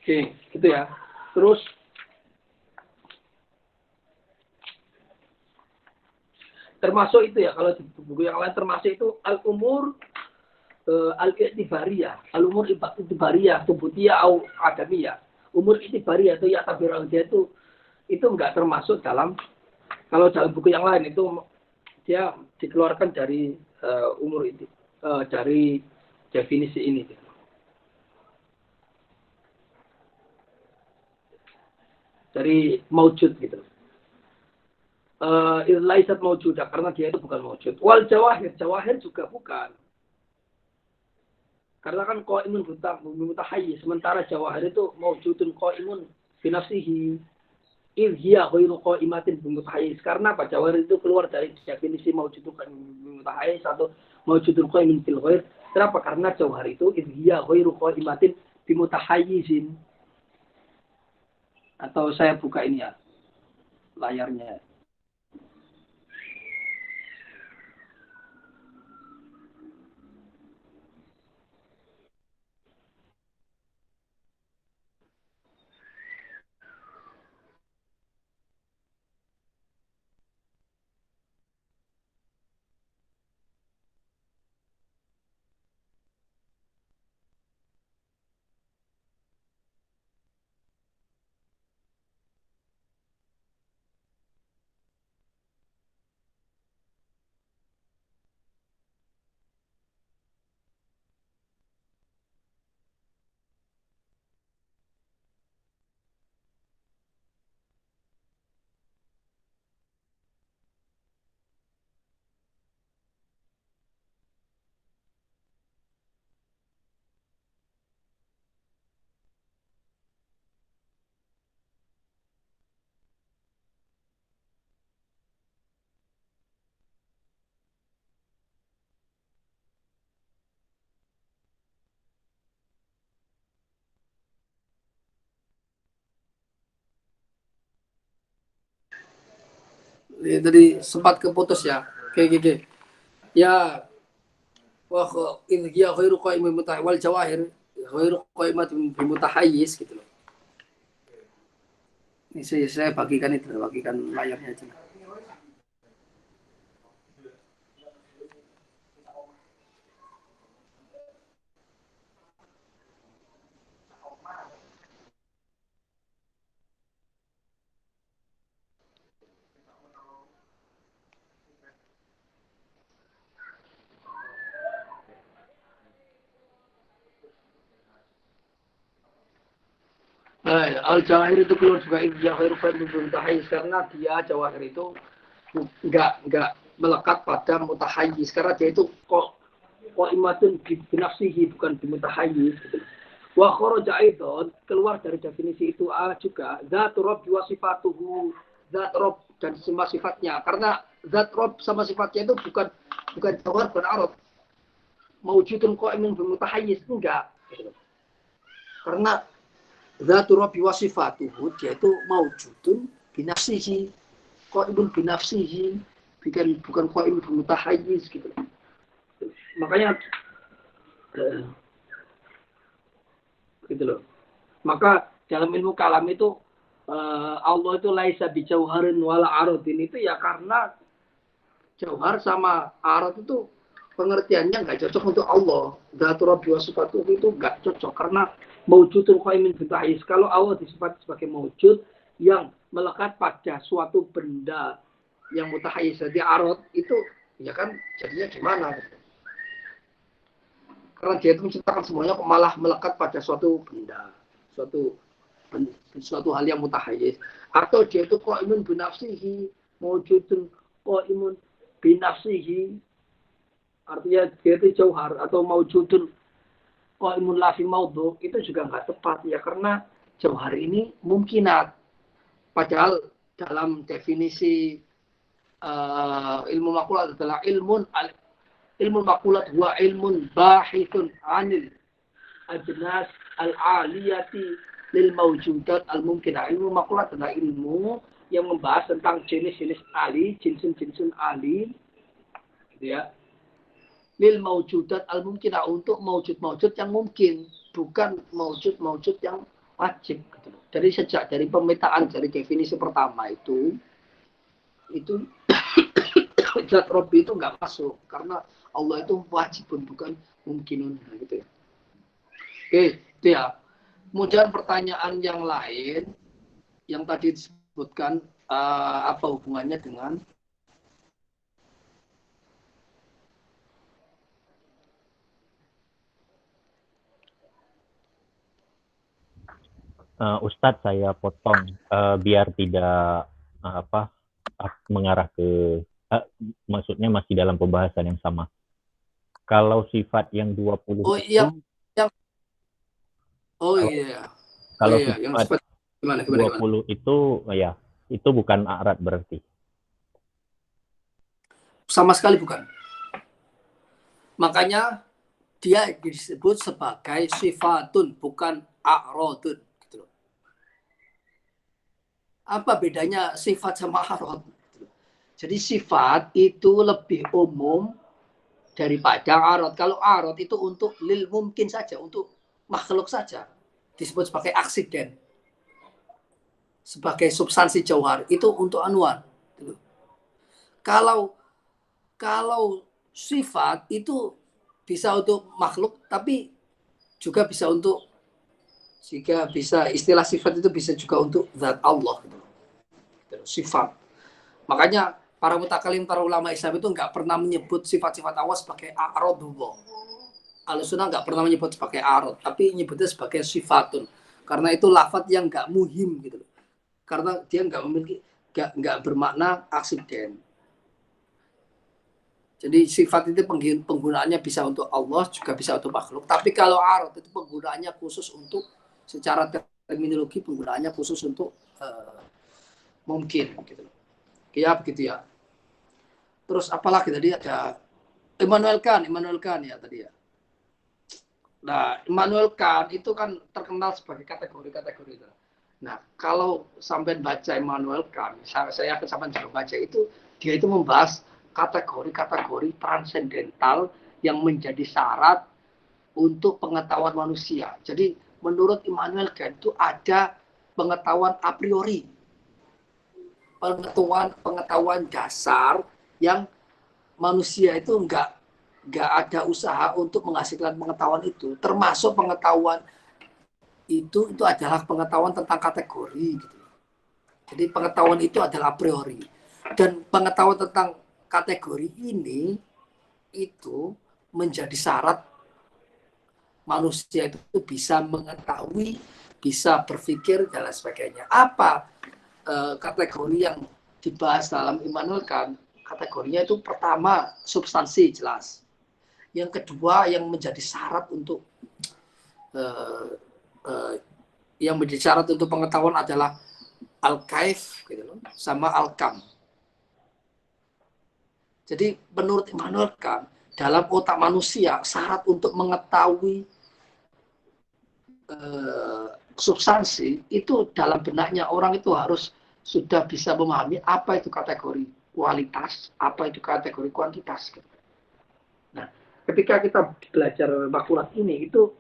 Oke, gitu ya. Terus termasuk itu ya, kalau di buku yang lain termasuk itu al-umur al-i'tibariyah, al-umur i'tibariyah, subutiyah atau adamiyah. Umur i'tibariyah itu ya tabirah dia itu enggak termasuk dalam, kalau dalam buku yang lain itu dia dikeluarkan dari umur itu, dari definisi ini. Dari maujud gitu. Laisat maujudah karena dia itu bukan maujud. Wal jawahir juga bukan. Karena kan qaimun mutahayyiz, sementara jawahir itu maujudun qaimun fi nafsihi. Hiya ghairu qaimatin bi mutahayyiz. Karena apa? Jawahir itu keluar dari definisi maujudun qaimun mutahayyiz atau maujudun qaimun fil ghair. Kenapa? Karena jawahir itu hiya ghairu qaimatin bi mutahayyizin. Atau saya buka ini ya layarnya. Tadi sempat keputus ya. Oke. Ya, wah ini ya khairu qaimin wal jawahir, khairu qaimatin bi mutahayyiz gitu loh. Ini saya bagikan layarnya aja. Al-Jawahir itu keluar juga Jawahir Mutahayyiz karena dia Jawahir itu nggak melekat pada mutahayyiz karena dia itu kok imatun binafsihi bukan bimutahayyiz gitu. Wa kharaja aidan keluar dari definisi itu juga zat rabb wa sifatuhu, zat rabb dan semua sifatnya karena zat rabb sama sifatnya itu bukan jawhar bukan arad maujudun qaimun bimutahayyiz enggak gitu. Karena Zatu Rabbi wa sifatuhu dia itu maujudun binafsihi qaimun binafsihi bukan qaimun bimutahayyiz gitu. Makanya gitu loh. Maka dalam ilmu kalam itu Allah itu laisa bijauharin wala aradin itu ya karena jauhar sama arad itu pengertiannya nggak cocok untuk Allah. Zatu Rabbi wa sifatuhu itu nggak cocok karena maujudul qaimin bitahis. Kalau Allah disifat sebagai maujud yang melekat pada suatu benda yang mutahayyiz jadi arad itu ya kan jadinya gimana gitu. Karena dia itu menciptakan semuanya malah melekat pada suatu benda, suatu hal yang mutahayyiz. Atau dia itu qaimun binafsihi, maujudun qaimun binafsihi. Artinya dia itu jauhar atau maujudun qaimun la fi maudhu itu juga nggak tepat ya karena jauhar ini mungkinat. Padahal dalam definisi ilmu makulat adalah ilmu makulat wa ilmun bahithun anil ajnas al-aliyati lil mawjudat al-mumkinah. Ilmu makulat adalah ilmu yang membahas tentang jenis-jenis ali, jinsun-jinsun ali gitu ya. Lil mawjudat al-mumkinah untuk mawjud-mawjud yang mungkin, bukan mawjud-mawjud yang wajib. Gitu. Jadi sejak dari pemetaan dari definisi pertama itu zat Rabbi itu nggak masuk karena Allah itu wajib pun bukan mungkin gitu ya. Oke, itu ya. Kemudian pertanyaan yang lain yang tadi disebutkan apa hubungannya dengan Ustadz saya potong biar tidak mengarah ke maksudnya masih dalam pembahasan yang sama. Kalau sifat yang 20 kalau sifat 20 itu ya itu bukan a'rad berarti. Sama sekali bukan. Makanya dia disebut sebagai sifatun bukan a'radun. Apa bedanya sifat sama arad? Jadi sifat itu lebih umum daripada arad. Kalau arad itu untuk lil mungkin saja, untuk makhluk saja. Disebut sebagai aksiden. Sebagai substansi jauhar. Itu untuk anuan. Kalau sifat itu bisa untuk makhluk, tapi juga bisa untuk jika bisa istilah sifat itu bisa juga untuk zat Allah gitu. Sifat. Makanya para mutakalim, para ulama Islam itu nggak pernah menyebut sifat-sifat Allah sebagai a'radullah. Ahlussunnah nggak pernah menyebut sebagai arad, tapi menyebutnya sebagai sifatun. Karena itu lafaz yang nggak muhim gitu. Karena dia nggak memiliki nggak bermakna aksiden. Jadi sifat itu penggunaannya bisa untuk Allah juga bisa untuk makhluk. Tapi kalau arad itu penggunaannya khusus untuk secara terminologi penggunaannya khusus untuk mungkin gitu. Ya begitu ya. Terus apalagi tadi ada Immanuel Kant ya tadi ya. Nah, Immanuel Kant itu kan terkenal sebagai kategori itu. Nah, kalau sampai baca Immanuel Kant, saya akan sampai juga baca itu, dia itu membahas kategori-kategori transendental yang menjadi syarat untuk pengetahuan manusia. Jadi menurut Immanuel Kant itu ada pengetahuan a priori, pengetahuan dasar yang manusia itu nggak ada usaha untuk menghasilkan pengetahuan itu, termasuk pengetahuan itu adalah pengetahuan tentang kategori gitu. Jadi pengetahuan itu adalah a priori, dan pengetahuan tentang kategori ini itu menjadi syarat manusia itu bisa mengetahui, bisa berpikir dan lain sebagainya. Apa kategori yang dibahas dalam Immanuel Kant? Kategorinya itu pertama substansi, jelas. Yang kedua yang menjadi syarat untuk yang menjadi syarat untuk pengetahuan adalah al-kaif gitu loh, sama al-kam. Jadi menurut Immanuel Kant, dalam otak manusia syarat untuk mengetahui substansi itu dalam benaknya orang itu harus sudah bisa memahami apa itu kategori kualitas, apa itu kategori kuantitas. Nah, ketika kita belajar makulat ini itu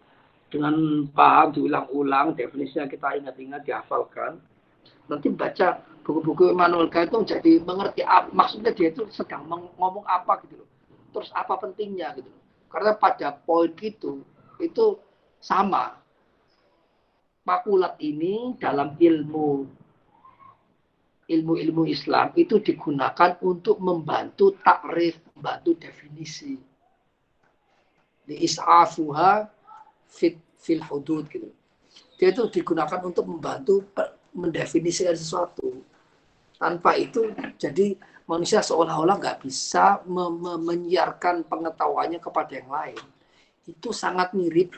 dengan paham diulang-ulang, definisinya kita ingat-ingat, dihafalkan, nanti baca buku-buku Immanuel Kant itu jadi mengerti maksudnya dia itu sedang ngomong apa gitu loh. Terus apa pentingnya gitu loh. Karena pada poin itu sama. Makulat ini dalam ilmu Islam itu digunakan untuk membantu takrif, membantu definisi. Di is'afuha fil hudud gitu. Dia itu digunakan untuk membantu mendefinisikan sesuatu. Tanpa itu, jadi manusia seolah-olah nggak bisa menyiarkan pengetahuannya kepada yang lain. Itu sangat mirip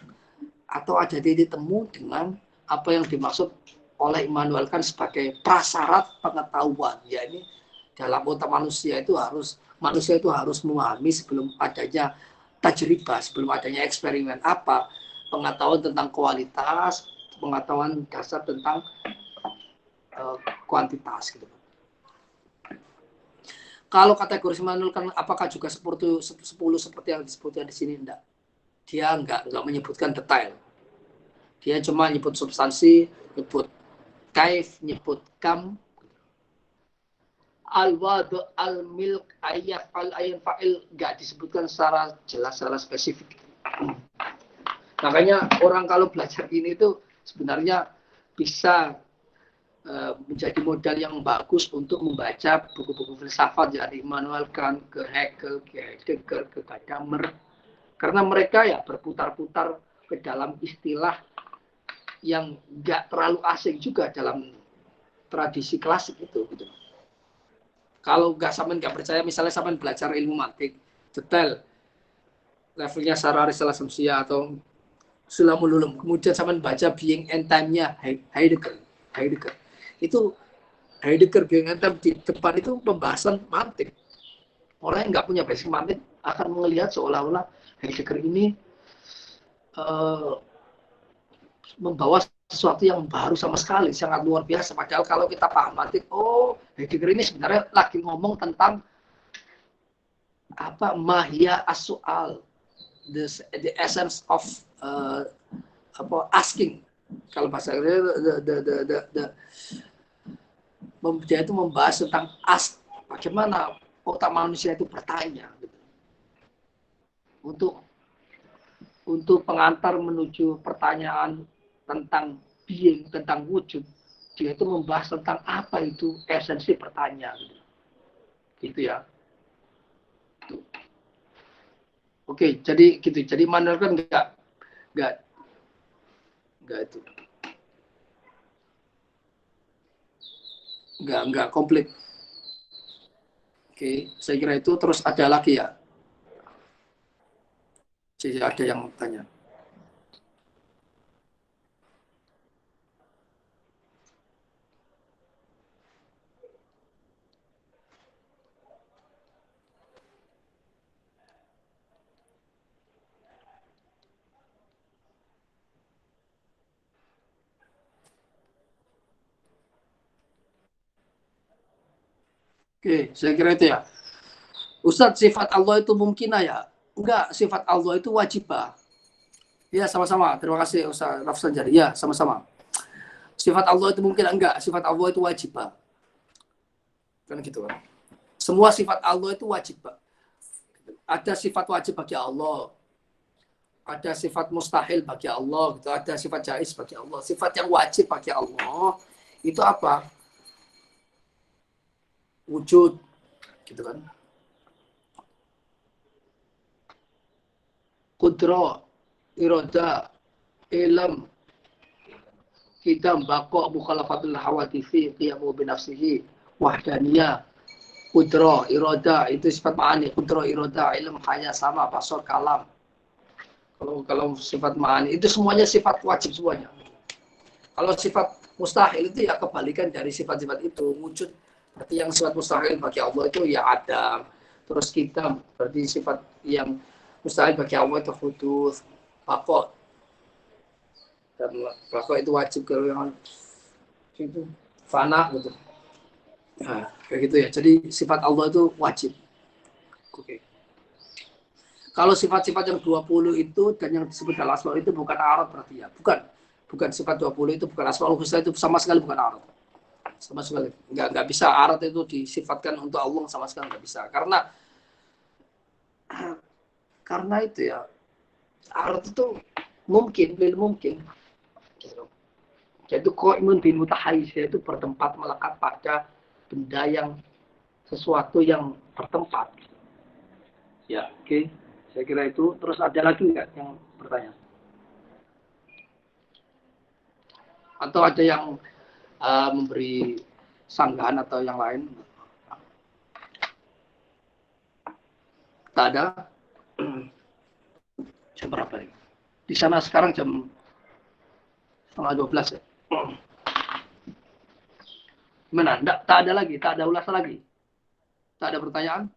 atau ada titik temu dengan apa yang dimaksud oleh Immanuel Kant sebagai prasyarat pengetahuan. Ya, ini dalam otak manusia itu harus memahami sebelum adanya tajribah, sebelum adanya eksperimen, apa pengetahuan tentang kualitas, pengetahuan dasar tentang kuantitas gitu. Kalau kategori Immanuel Kant apakah juga 10 seperti yang disebutkan di sini? Enggak. Dia enggak menyebutkan detail. Dia cuma nyebut substansi, nyebut kaif, nyebut kam, al-wad, al-milk, ayaf, al-ayin, fa'il, enggak disebutkan secara jelas, secara spesifik. Makanya orang kalau belajar ini itu sebenarnya bisa menjadi modal yang bagus untuk membaca buku-buku filsafat dari Immanuel Kant, ke Hegel, ke Heidegger, ke Gadamer. Karena mereka ya berputar-putar ke dalam istilah yang nggak terlalu asing juga dalam tradisi klasik itu. Gitu. Kalau nggak percaya, misalnya sampai belajar ilmu mantik detail, levelnya Sarah Risalah Samsia atau Sulamul Ulum, kemudian sampai baca Being and Time-nya Heidegger, itu Heidegger Being and Time di depan itu pembahasan mantik. Orang yang nggak punya basic mantik akan melihat seolah-olah Heidegger ini membawa sesuatu yang baru sama sekali, sangat luar biasa. Padahal kalau kita paham mantik, oh Heidegger ini sebenarnya lagi ngomong tentang apa mahia as-su'al, the essence of asking. Kalau bahasa Inggris, dia itu membahas tentang bagaimana otak manusia itu bertanya, gitu. Untuk pengantar menuju pertanyaan tentang being, tentang wujud, dia itu membahas tentang apa itu esensi bertanya, gitu ya. Oke, jadi gitu. Jadi Immanuel kan nggak itu, nggak komplit. Oke, saya kira itu. Terus ada lagi ya. Jadi ada yang tanya. Oke, saya kira itu ya. Ustadz, sifat Allah itu mungkin ya? Enggak, sifat Allah itu wajib, Pak. Ya, sama-sama. Terima kasih Ustaz Rafsanjari. Ya, sama-sama. Sifat Allah itu mungkin enggak, sifat Allah itu wajib, Pak. Kan gitu kan. Semua sifat Allah itu wajib, Pak. Ada sifat wajib bagi Allah. Ada sifat mustahil bagi Allah, gitu. Ada sifat jaiz bagi Allah. Sifat yang wajib bagi Allah itu apa? Wujud, gitu kan. Qudra, irada, ilm, qidam, baqa, mukhalafatul hawadisi, qiyamu binafsihi, wahdaniyah, qudra, irada, itu sifat ma'ani. Qudra, irada, ilm, hanya, sama, basar, kalam. Kalau sifat ma'ani, itu semuanya sifat wajib semuanya. Kalau sifat mustahil itu ya kebalikan dari sifat-sifat itu. Wujud, berarti yang sifat mustahil bagi Allah itu ya Adam. Terus kita, berarti sifat yang mustahil bagi Allah itu hudus, baqa. Dan baqa itu wajib, kalau yang itu fana gitu. Nah, kayak gitu ya. Jadi sifat Allah itu wajib. Oke. Kalau sifat-sifat yang 20 itu dan yang disebut dalam asma itu bukan arad berarti ya. Bukan sifat 20 itu bukan asmaul husna, itu sama sekali bukan arad. Sama sekali. Enggak bisa arad itu disifatkan untuk Allah, sama sekali enggak bisa. Karena itu ya. Arad itu mungkin, belum mungkin. Yaitu qaimun bin mutahayyis, yaitu bertempat melekat pada benda yang sesuatu yang bertempat. Ya, oke. Saya kira itu. Terus ada lagi nggak yang bertanya? Atau ada yang memberi sanggahan atau yang lain? Tak ada? Jam berapa ini? Di sana sekarang jam 11:30 ya? Gimana? Tak ada lagi? Tak ada ulasan lagi? Tak ada pertanyaan?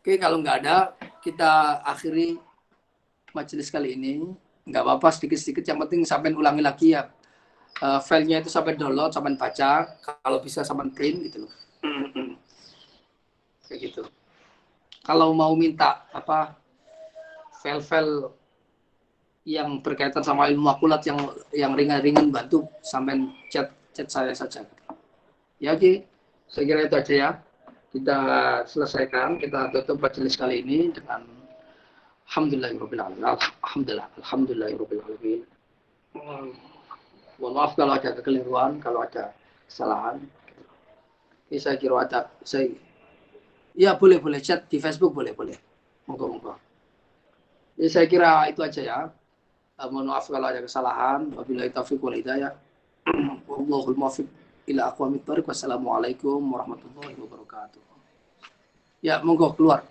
Oke, kalau nggak ada, kita akhiri majelis kali ini. Nggak apa-apa, sedikit-sedikit. Yang penting sampai ulangi lagi ya. Filenya itu sampai download, sampai baca. Kalau bisa sampai print gitu loh. Kayak gitu. Kalau mau minta file-file yang berkaitan sama ilmu makulat yang ringan-ringan, bantu sampai chat saya saja. Ya, oke. Saya kira itu aja ya. Kita selesaikan, kita tutup majelis kali ini dengan alhamdulillahirabbil alamin. Mohon maaf kalau ada kekeliruan, kalau ada kesalahan. Oke, saya kira ya boleh chat di Facebook, boleh. Monggo. Ya, saya kira itu aja ya. Mohon maaf kalau ada kesalahan. Wabillahi taufiq wal hidayah. Wallahul muwaffiq ila aqwamit thoriq. Wassalamualaikum warahmatullahi wabarakatuh. Ya, monggo keluar.